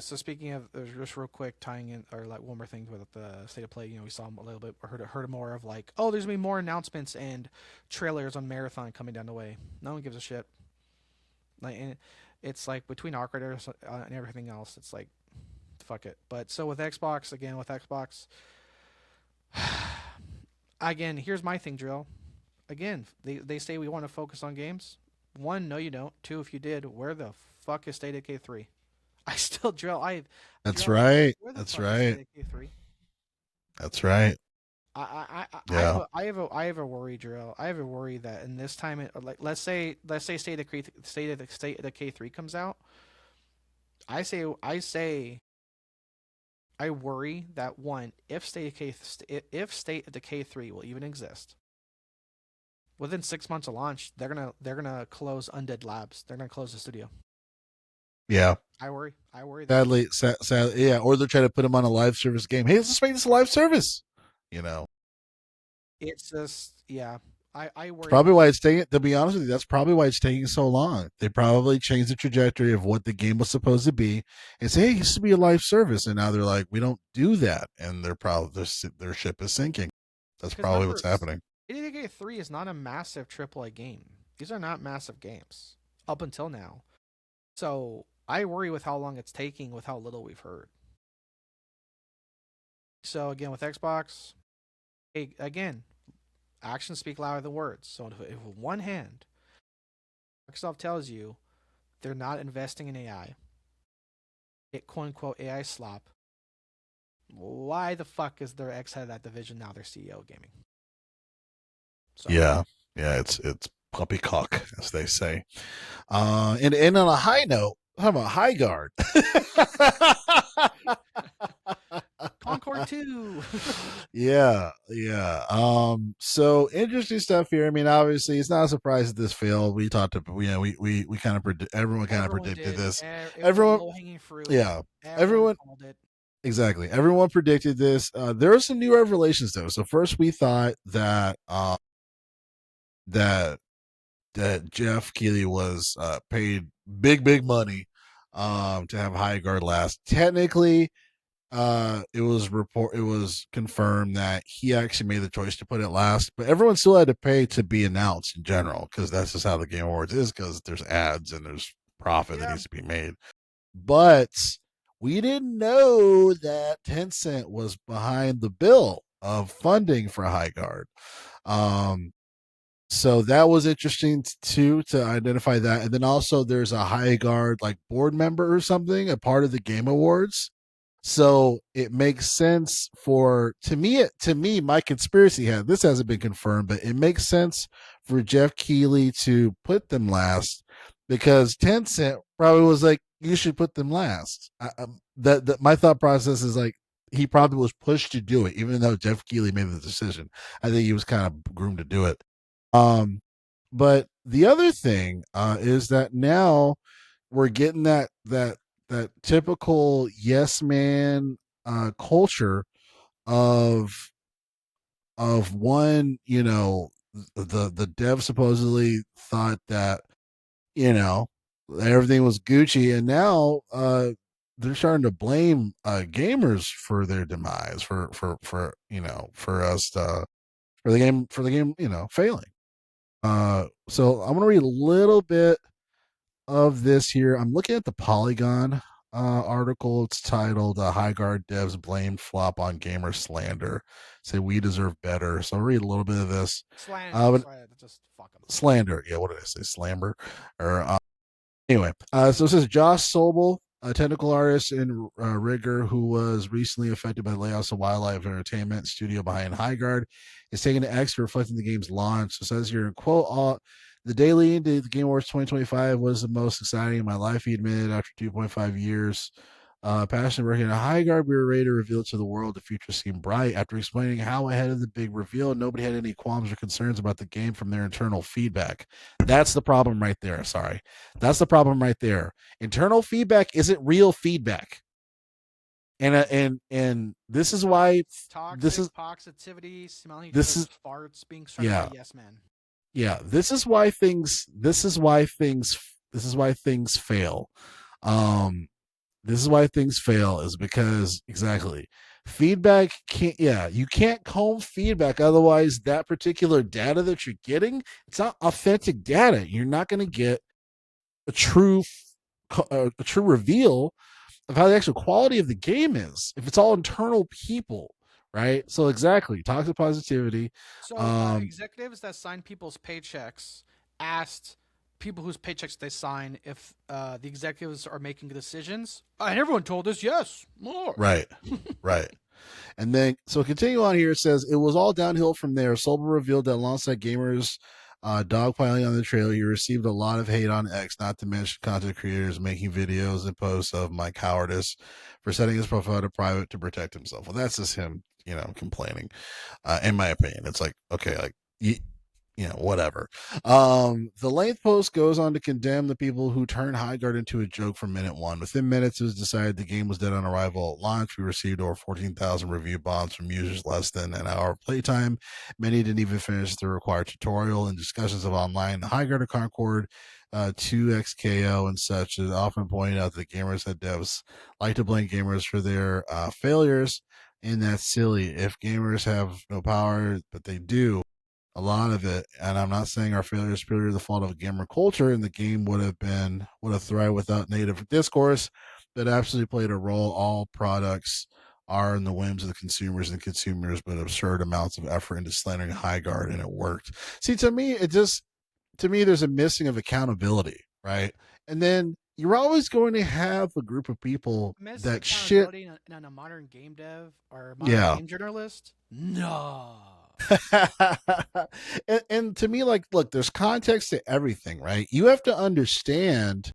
so speaking of, just real quick, tying in, or like one more thing with the state of play, we saw a little bit, heard more of, like, oh, there's gonna be more announcements and trailers on Marathon coming down the way. No one gives a shit. Like, and it's like between Arc Raiders and everything else, it's like, fuck it. But so with Xbox, again, here's my thing, Drill. Again, they say we want to focus on games. One, no, you don't. Two, if you did, where the fuck is State of K3? I still that's drill. right. Where the That's fuck is State right. of K3? That's right. Yeah. I have a worry, Drill. I have a worry that in this time, like, let's say State of the K3 comes out. I worry that, one, if State of Decay 3 will even exist, within 6 months of launch, they're gonna close Undead Labs. They're gonna close the studio. Yeah. I worry. I worry that. Sadly, yeah. Or they're trying to put them on a live service game. Hey, let's just make this a live service. You know, It's just, yeah. I it's worry probably about why that. it's taking. To be honest with you, that's probably why it's taking so long. They probably changed the trajectory of what the game was supposed to be, and say, hey, it used to be a live service, and now they're like, we don't do that, and they're probably their ship is sinking. That's Because probably remember, what's happening. State of Decay 3 is not a massive AAA game. These are not massive games up until now. So I worry with how long it's taking, with how little we've heard. So again, with Xbox, again, actions speak louder than words. So if with one hand, Microsoft tells you they're not investing in AI, quote unquote AI slop, why the fuck is their ex head of that division now their CEO of gaming? So Yeah, yeah, it's puppycock, as they say. And on a high note, how about Highguard? Concord 2. Yeah, yeah. So interesting stuff here. I mean, obviously, it's not a surprise that this failed. We talked about, we kind of everyone kind of Everyone predicted did. this. It was a Everyone, low hanging fruit. yeah, Everyone everyone called it. exactly. Everyone predicted this. There are some new revelations though. So first, we thought that that that Jeff Keighley was paid big money to have Highguard last. Technically, it was confirmed that he actually made the choice to put it last, but everyone still had to pay to be announced in general because that's just how the Game Awards is, because there's ads and there's profit that Yeah. needs to be made. But we didn't know that Tencent was behind the bill of funding for Highguard. Um, so that was interesting too, to identify that. And then also there's a Highguard like board member or something, a part of the Game Awards. So it makes sense for, to me my conspiracy head, this hasn't been confirmed, but it makes sense for Jeff Keighley to put them last because Tencent probably was like, you should put them last. That my thought process is like, he probably was pushed to do it, even though Jeff Keighley made the decision. I think he was kind of groomed to do it. Um, but the other thing is that now we're getting that typical yes man culture of one, the dev supposedly thought that, you know everything was Gucci, and now they're starting to blame gamers for their demise, for for us for the game failing. So I'm gonna read a little bit of this here. I'm looking at the Polygon article. It's titled "Highguard Devs Blame Flop on Gamer Slander. Say we deserve better." So I'll read a little bit of this. Slander. But Sorry, just fuck them. slander, yeah. What did I say? Slammer, or anyway, so it says Josh Sobel, a technical artist and rigger who was recently affected by the layoffs of Wildlife Entertainment studio behind Highguard, is taking an X reflecting the game's launch. So it says here, quote, the day leading to the Game Awards 2025 was the most exciting in my life, he admitted after 2.5 years. Passionate working at Highguard, we were ready to reveal to the world the future seemed bright. After explaining how ahead of the big reveal, nobody had any qualms or concerns about the game from their internal feedback. That's the problem right there. Sorry. That's the problem right there. Internal feedback isn't real feedback. And this is why this Toxic is positivity, smelling each this other's is farts, being surrounded by yeah. yes men. Yeah, this is why things fail. Um this is why things fail, is because exactly, feedback can't, you can't comb feedback, otherwise that particular data that you're getting, it's not authentic data. You're not going to get a true reveal of how the actual quality of the game is if it's all internal people, right? So exactly, toxic positivity. So um executives that sign people's paychecks asked people whose paychecks they sign if the executives are making decisions, and everyone told us yes, more. right, right. And then, so continue on here, it says it was all downhill from there. Sobel revealed that alongside gamers dogpiling on the trailer, he received a lot of hate on X, not to mention content creators making videos and posts of my cowardice for setting his profile to private to protect himself. Well, that's just him, complaining. In my opinion, it's like, okay, like, whatever. The length post goes on to condemn the people who turned Highguard into a joke from minute one. Within minutes, it was decided the game was dead on arrival at launch. We received over 14,000 review bombs from users less than an hour of playtime. Many didn't even finish the required tutorial, and discussions of online Highguard or Concord 2XKO and such is often pointed out that gamers and devs like to blame gamers for their failures, and that's silly. If gamers have no power, but they do, a lot of it. And I'm not saying our failure is purely the fault of gamer culture, and the game would have thrived without native discourse, but absolutely played a role. All products are in the whims of the consumers, and consumers put absurd amounts of effort into slandering Highguard, and it worked. See, to me, there's a missing of accountability, right? And then you're always going to have a group of people Missed that shit. accountability on a modern game dev or modern Yeah. game journalist? No. And to me, like, look, there's context to everything, right? You have to understand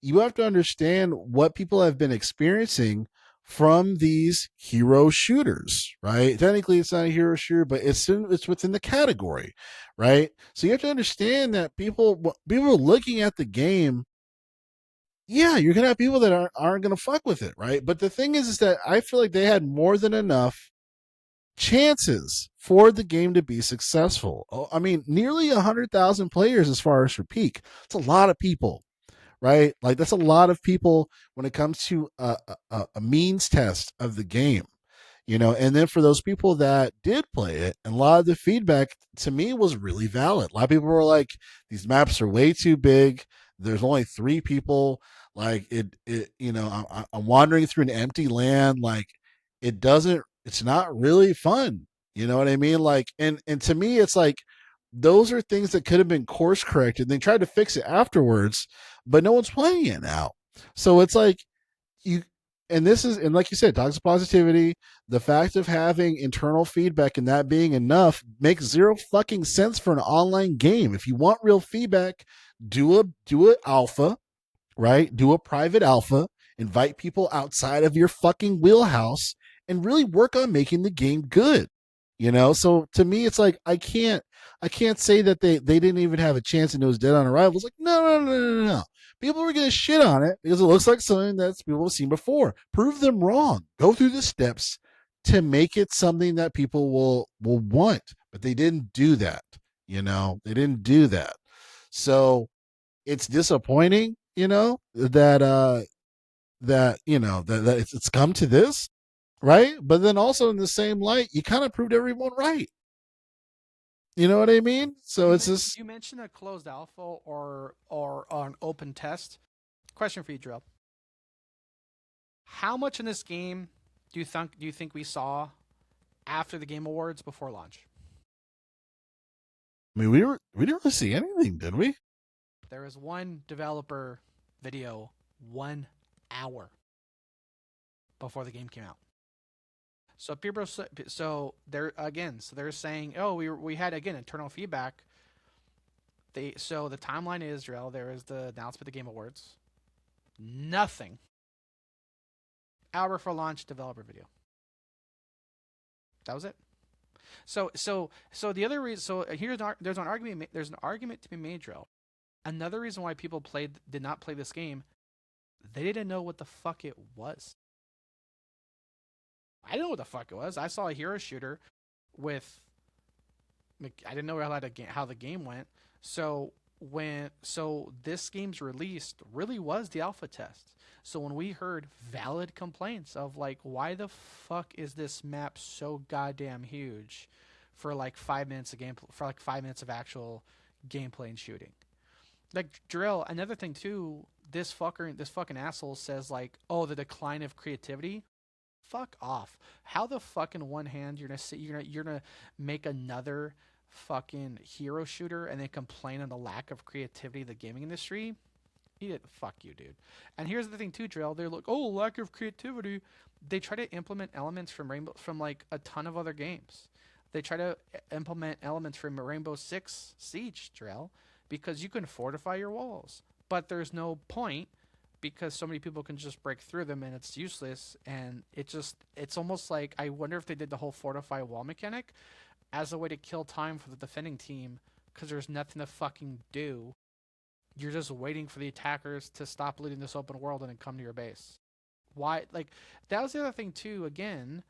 what people have been experiencing from these hero shooters, right? Technically, it's not a hero shooter, but it's within the category, right? So you have to understand that people are looking at the game. Yeah, you're gonna have people that aren't gonna fuck with it, right? But the thing is that I feel like they had more than enough chances for the game to be successful. Oh, I mean, nearly 100,000 players as far as for peak. It's a lot of people, right? Like that's a lot of people when it comes to a means test of the game, And then for those people that did play it, and a lot of the feedback to me was really valid. A lot of people were like, "These maps are way too big. There's only 3 people. Like I'm wandering through an empty land. Like it doesn't. It's not really fun. You know what I mean? Like, and to me, it's like." Those are things that could have been course corrected. They tried to fix it afterwards, but no one's playing it now. So it's like you and like you said, toxic positivity, the fact of having internal feedback and that being enough makes zero fucking sense for an online game. If you want real feedback, do a alpha, right? Do a private alpha, invite people outside of your fucking wheelhouse and really work on making the game good. So to me it's like I can't say that they didn't even have a chance and it was dead on arrival. It's like no. People were gonna shit on it because it looks like something that people have seen before. Prove them wrong. Go through the steps to make it something that people will want. But they didn't do that. They didn't do that. So it's disappointing, that it's come to this, right? But then also in the same light, you kind of proved everyone right. You know what I mean? So it's just You mentioned a closed alpha or an open test. Question for you, Drill. How much in this game do you think we saw after the Game Awards before launch? I mean we didn't really see anything, did we? There was one developer video 1 hour before the game came out. So people, they're saying, oh, we had again internal feedback. The timeline is, Israel. There is the announcement of the Game Awards. Nothing. Hour for launch, developer video. That was it. So the other reason. So there's an argument. There's an argument to be made, Drill. Another reason why people did not play this game, they didn't know what the fuck it was. I didn't know what the fuck it was. I saw a hero shooter with. I didn't know how the game went. So this game's released really was the alpha test. So when we heard valid complaints of like, why the fuck is this map so goddamn huge for like 5 minutes of game for like 5 minutes of actual gameplay and shooting? Like Drill, another thing too, this fucking asshole says like, oh, the decline of creativity. Fuck off. How the fuck in one hand you're gonna make another fucking hero shooter and then complain on the lack of creativity of the gaming industry? Fuck you, dude. And here's the thing too, Drill. They're like, oh, lack of creativity. They try to implement elements from like a ton of other games. They try to implement elements from Rainbow Six Siege, Drill, because you can fortify your walls, but there's no point because so many people can just break through them and it's useless. And it's almost like I wonder if they did the whole fortify wall mechanic as a way to kill time for the defending team because there's nothing to fucking do. You're just waiting for the attackers to stop looting this open world and then come to your base. Why? Like, that was the other thing, too, again,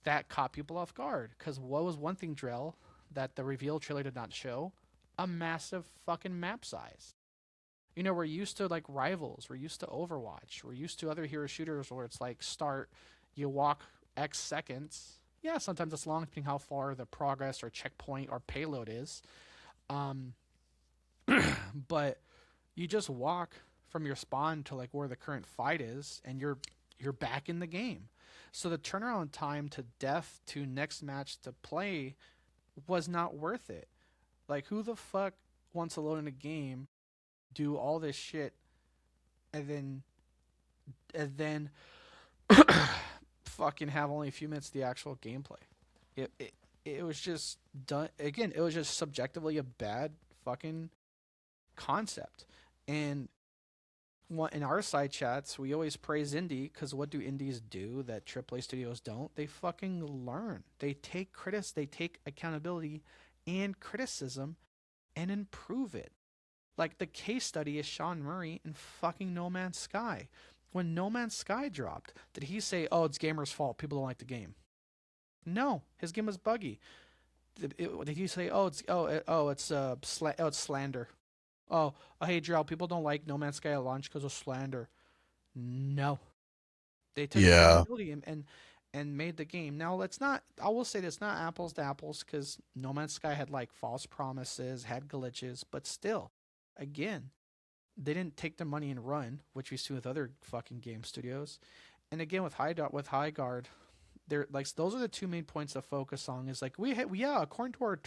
that caught people off guard. Because what was one thing, Drell, that the reveal trailer did not show? A massive fucking map size. We're used to, like, Rivals. We're used to Overwatch. We're used to other hero shooters where it's like, you walk X seconds. Yeah, sometimes it's long, depending how far the progress or checkpoint or payload is. But you just walk from your spawn to like where the current fight is and you're back in the game. So the turnaround time to death to next match to play was not worth it. Like, who the fuck wants to load in a game, do all this shit, and then fucking have only a few minutes of the actual gameplay. It was just done again. It was just subjectively a bad fucking concept. And in our side chats, we always praise indie because what do indies do that AAA studios don't? They fucking learn. They take accountability and criticism and improve it. Like the case study is Sean Murray in fucking No Man's Sky. When No Man's Sky dropped, did he say, "Oh, it's gamers' fault. People don't like the game"? No, his game was buggy. Did he say, "Oh, it's slander"? Hey, Gerald, people don't like No Man's Sky at launch because of slander. No, they took Yeah. accountability and made the game. Now let's not. I will say this: not apples to apples, because No Man's Sky had like false promises, had glitches, but still, again, they didn't take their money and run, which we see with other fucking game studios. And again, with Highguard, they're like those are the two main points to focus on. Is like yeah, according to our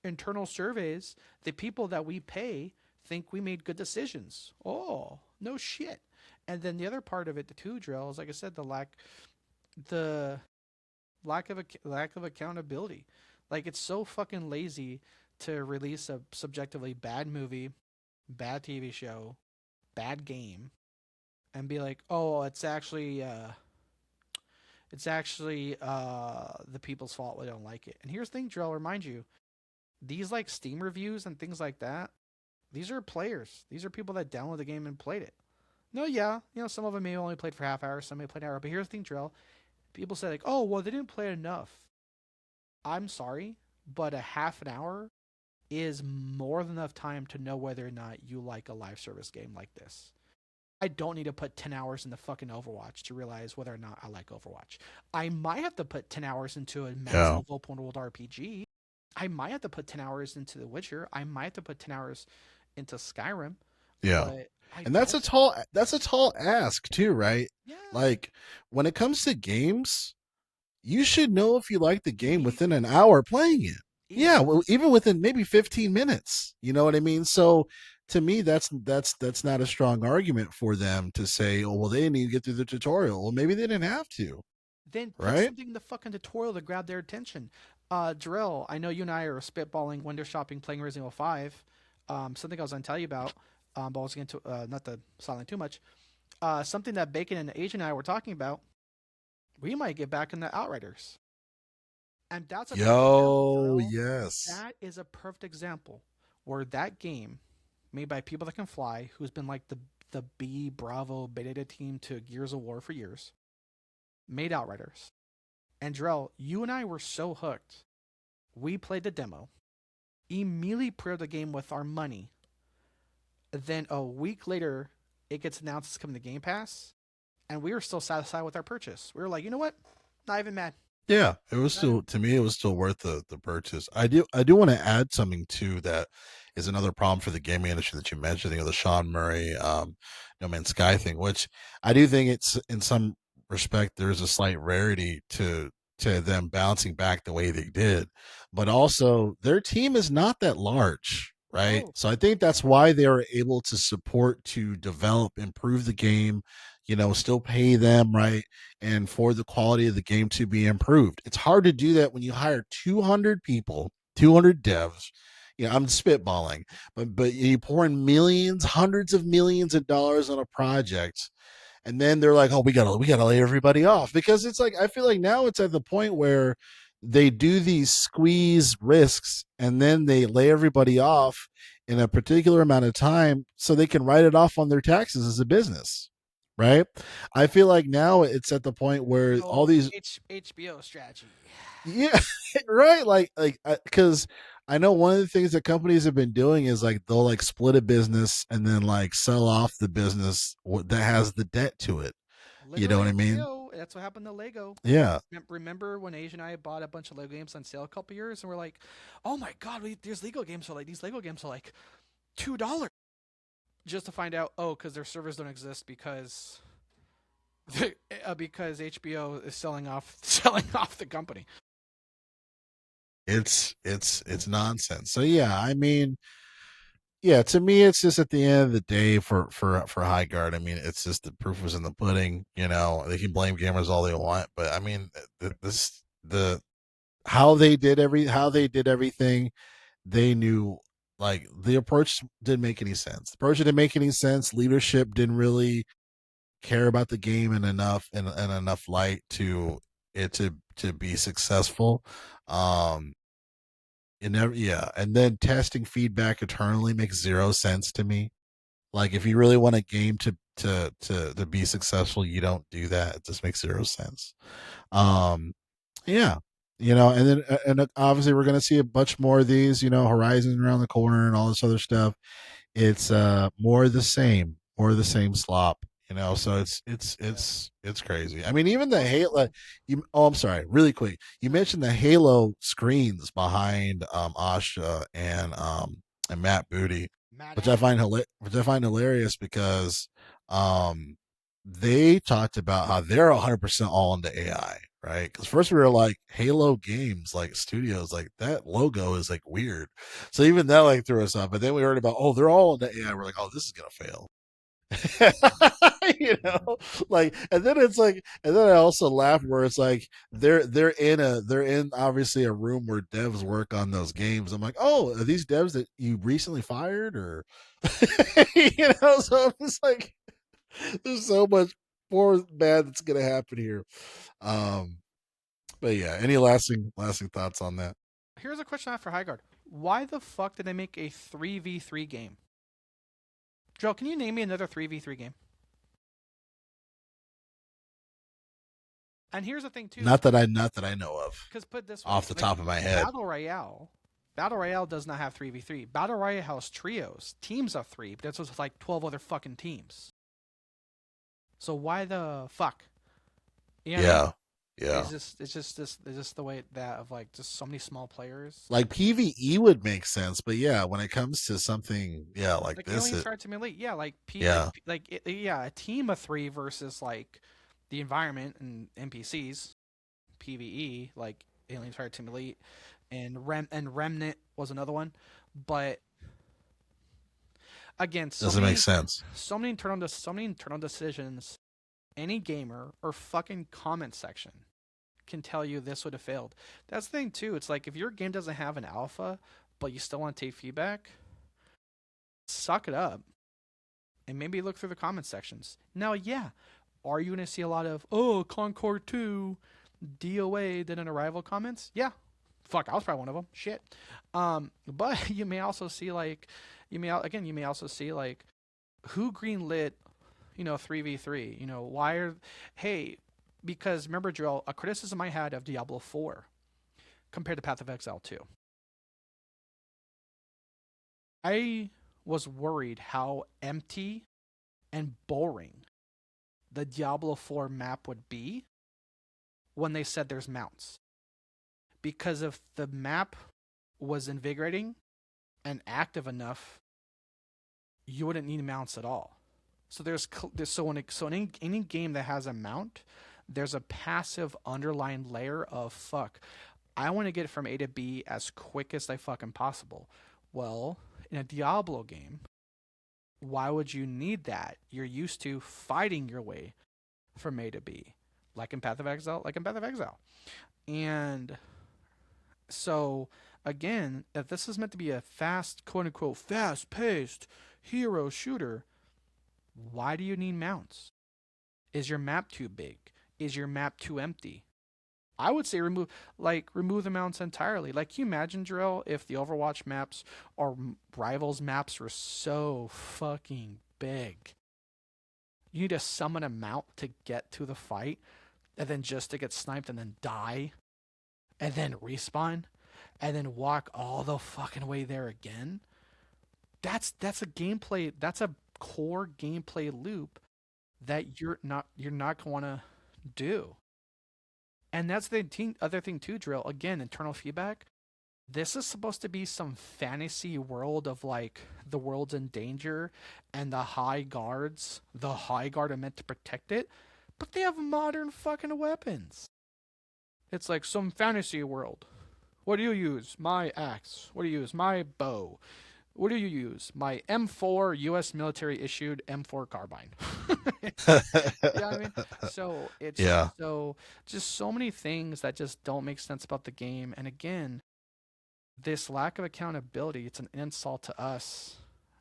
internal surveys, the people that we pay think we made good decisions. Oh, no shit. And then the other part of it, the two drill, is like I said, the lack of accountability. Like it's so fucking lazy to release a subjectively bad movie, bad TV show, bad game, and be like, oh, it's actually the people's fault they don't like it. And here's the thing, Drill, I'll remind you, these like Steam reviews and things like that, these are players. These are people that download the game and played it. No, yeah, some of them may only played for half hour, some may played an hour. But here's the thing, Drill. People say like, oh, well, they didn't play enough. I'm sorry, but a half an hour is more than enough time to know whether or not you like a live service game like this. I don't need to put 10 hours into fucking Overwatch to realize whether or not I like Overwatch. I might have to put 10 hours into a Yeah. massive open world RPG. I might have to put 10 hours into The Witcher. I might have to put 10 hours into Skyrim, Yeah. but I And don't. that's a tall ask too, right? Yeah. Like when it comes to games, you should know if you like the game within Immediately. an hour playing it. Yeah, well, Immediately. even within maybe 15 minutes. You know what I mean? So to me, that's not a strong argument for them to say, oh, well, they didn't even get through the tutorial. Well, maybe they didn't have to, Then put right? something in the fucking tutorial to grab their attention. Jarrell, I know you and I are spitballing window shopping playing Resident Evil 5. Something I was going to tell you about, but I was going to, not to silent too much. Something that Bacon and Asian and I were talking about, we might get back in the Outriders. And that's a perfect example, Yo, Jarrell. yes. That is a perfect example where that game, made by people that can fly, who's been like the B Bravo beta team to Gears of War for years, made Outriders. And Drell, you and I were so hooked. We played the demo, immediately pre-ordered the game with our money. Then a week later, it gets announced it's coming to Game Pass, and we were still satisfied with our purchase. We were like, you know what? Not even mad. Yeah, it was Not even. still to me it was still worth the purchase. I do want to add something too that is another problem for the gaming industry that you mentioned, the Sean Murray No Man's Sky thing, which I do think it's in some respect there's a slight rarity to them bouncing back the way they did. But also their team is not that large, right? Oh, So I think that's why they are able to support to develop, improve the game, still pay them, right? And for the quality of the game to be improved. It's hard to do that when you hire 200 people, 200 devs. I'm spitballing, but you pour in millions, hundreds of millions of dollars on a project, and then they're like, "Oh, we gotta lay everybody off," because it's like I feel like now it's at the point where they do these squeeze risks, and then they lay everybody off in a particular amount of time so they can write it off on their taxes as a business, right? I feel like now it's at the point where all oh, these, HBO strategy. yeah, right, like because I know one of the things that companies have been doing is like they'll like split a business and then like sell off the business that has the debt to it. You know Literally what I mean? HBO. That's what happened to Lego. Yeah. Remember when Asia and I bought a bunch of Lego games on sale a couple years, and we're like, "Oh my god, there's Lego games for like these Lego games are like $2." Just to find out, oh, because their servers don't exist because HBO is selling off selling off the company. It's nonsense. So yeah, I mean, yeah, to me, it's just at the end of the day for Highguard. I mean, it's just the proof was in the pudding. You know, they can blame gamers all they want, but I mean, this the how they did everything. They knew like the approach didn't make any sense. The approach didn't make any sense. Leadership didn't really care about the game in enough light to it to be successful. Um, it never, yeah, and then testing feedback eternally makes zero sense to me. Like if you really want a game to be successful, you don't do that. It just makes zero sense. Um, yeah, and then obviously we're gonna see a bunch more of these. Horizon around the corner and all this other stuff. It's more of the same, more of the same slop. So it's crazy. I mean, even the Halo. I'm sorry, really quick. You mentioned the Halo screens behind Asha and Matt Booty, Mad which I Ant. find hilarious because um they talked about how they're 100% all into AI, right? Because first we were like Halo Games, like studios, like that logo is like weird. So even that like threw us off. But then we heard about, oh, they're all into AI. We're like, oh, this is gonna fail. you know, and then it's like, and then I also laughed where it's like they're in obviously a room where devs work on those games. I'm like, oh, are these devs that you recently fired or, So I'm just like, there's so much more bad that's gonna happen here. Um, but yeah, any lasting thoughts on that? Here's a question I have for Highguard. Why the fuck did they make a 3v3 game? Joe, can you name me another 3v3 game? And here's the thing too, Not that I know of because put it this way, off the like top of my head. Battle Royale does not have 3v3. Battle Royale has trios, teams of three, but that's with like 12 other fucking teams. So why the fuck? You know what I mean? Yeah, yeah. It's just the way that of like just so many small players. Like PVE would make sense, but yeah, when it comes to something, yeah, like Like this, Alien Tried to Elite, yeah, yeah, yeah, a team of three versus like the environment and NPCs, PVE, like Alien Tried to Elite, and Remnant was another one, but again, doesn't make sense. so many internal decisions. Any gamer or fucking comment section can tell you this would have failed. That's the thing too. It's like if your game doesn't have an alpha, but you still want to take feedback, suck it up and maybe look through the comment sections. Now, yeah, are you going to see a lot of Concord 2 DOA than an Arrival comments? Yeah. Fuck, I was probably one of them. Shit. But you may also see like you may also see like who greenlit 3v3. Why are hey because remember, Joel, a criticism I had of Diablo 4 compared to Path of Exile 2. I was worried how empty and boring the Diablo 4 map would be when they said there's mounts. Because if the map was invigorating and active enough, you wouldn't need mounts at all. So in any game that has a mount, there's a passive underlying layer of fuck. I want to get from A to B as quick as I fucking possible. Well, in a Diablo game, why would you need that? You're used to fighting your way from A to B, like in Path of Exile, And so again, if this is meant to be a fast, quote unquote, fast paced hero shooter, why do you need mounts? Is your map too big? Is your map too empty? I would say remove the mounts entirely. Like, can you imagine, Drill, if the Overwatch maps or Rivals maps were so fucking big? You need to summon a mount to get to the fight, and then just to get sniped and then die, and then respawn, and then walk all the fucking way there again. That's a gameplay. That's a core gameplay loop that you're not going to do. And that's the other thing too, Drill. Again, internal feedback. This is supposed to be some fantasy world of like the world's in danger and the Highguards. The Highguard are meant to protect it, but they have modern fucking weapons. It's like some fantasy world. What do you use? My axe. What do you use? My bow. What do you use? My M4 U.S. military issued M4 carbine. Yeah, I mean, so it's Yeah. so just so many things that just don't make sense about the game. And again, this lack of accountability, it's an insult to us,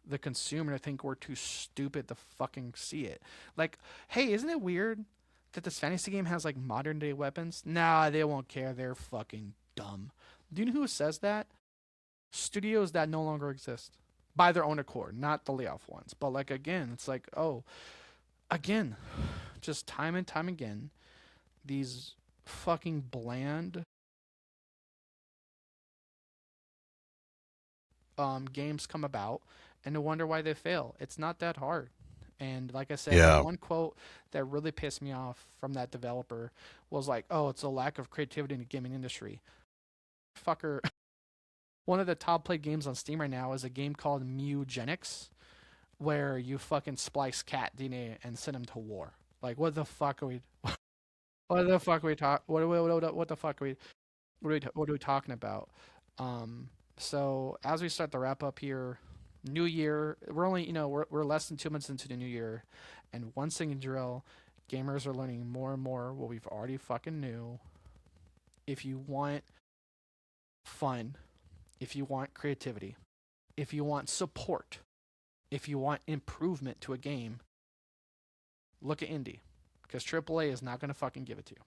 the consumer, to think we're too stupid to fucking see it. Like, hey, isn't it weird that this fantasy game has like modern day weapons? Nah, they won't care. They're fucking dumb. Do you know who says that? Studios that no longer exist by their own accord, not the layoff ones. But like again, it's like, oh, again, just time and time again, these fucking bland games come about, and to wonder why they fail. It's not that hard. And like I said, the Yeah. one quote that really pissed me off from that developer was like, "Oh, it's a lack of creativity in the gaming industry." Fucker, one of the top played games on Steam right now is a game called Mewgenics, where you fucking splice cat DNA and send them to war. Like, what the fuck are we? What the fuck are we talk? What the fuck are we? What are we talking about? Um, so as we start to wrap up here, new year. We're only we're less than 2 months into the new year, and one thing in drill, gamers are learning more and more what we've already fucking knew. If you want fun, if you want creativity, if you want support, if you want improvement to a game, look at indie, because AAA is not gonna fucking give it to you.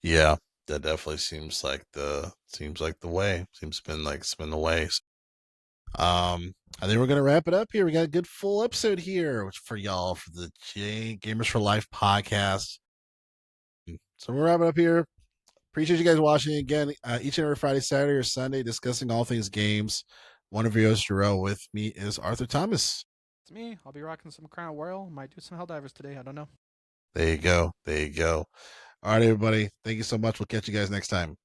Yeah. That definitely seems like the way. Seems been the way. I think we're gonna wrap it up here. We got a good full episode here for y'all for the Gamers for Life podcast. So we'll wrap it up here. Appreciate you guys watching again each and every Friday, Saturday, or Sunday, discussing all things games. One of your hosts, Jarrell. With me is Arthur Thomas. It's me. I'll be rocking some Crown Royal. Might do some Helldivers today. I don't know. There you go. There you go. All right, everybody. Thank you so much. We'll catch you guys next time.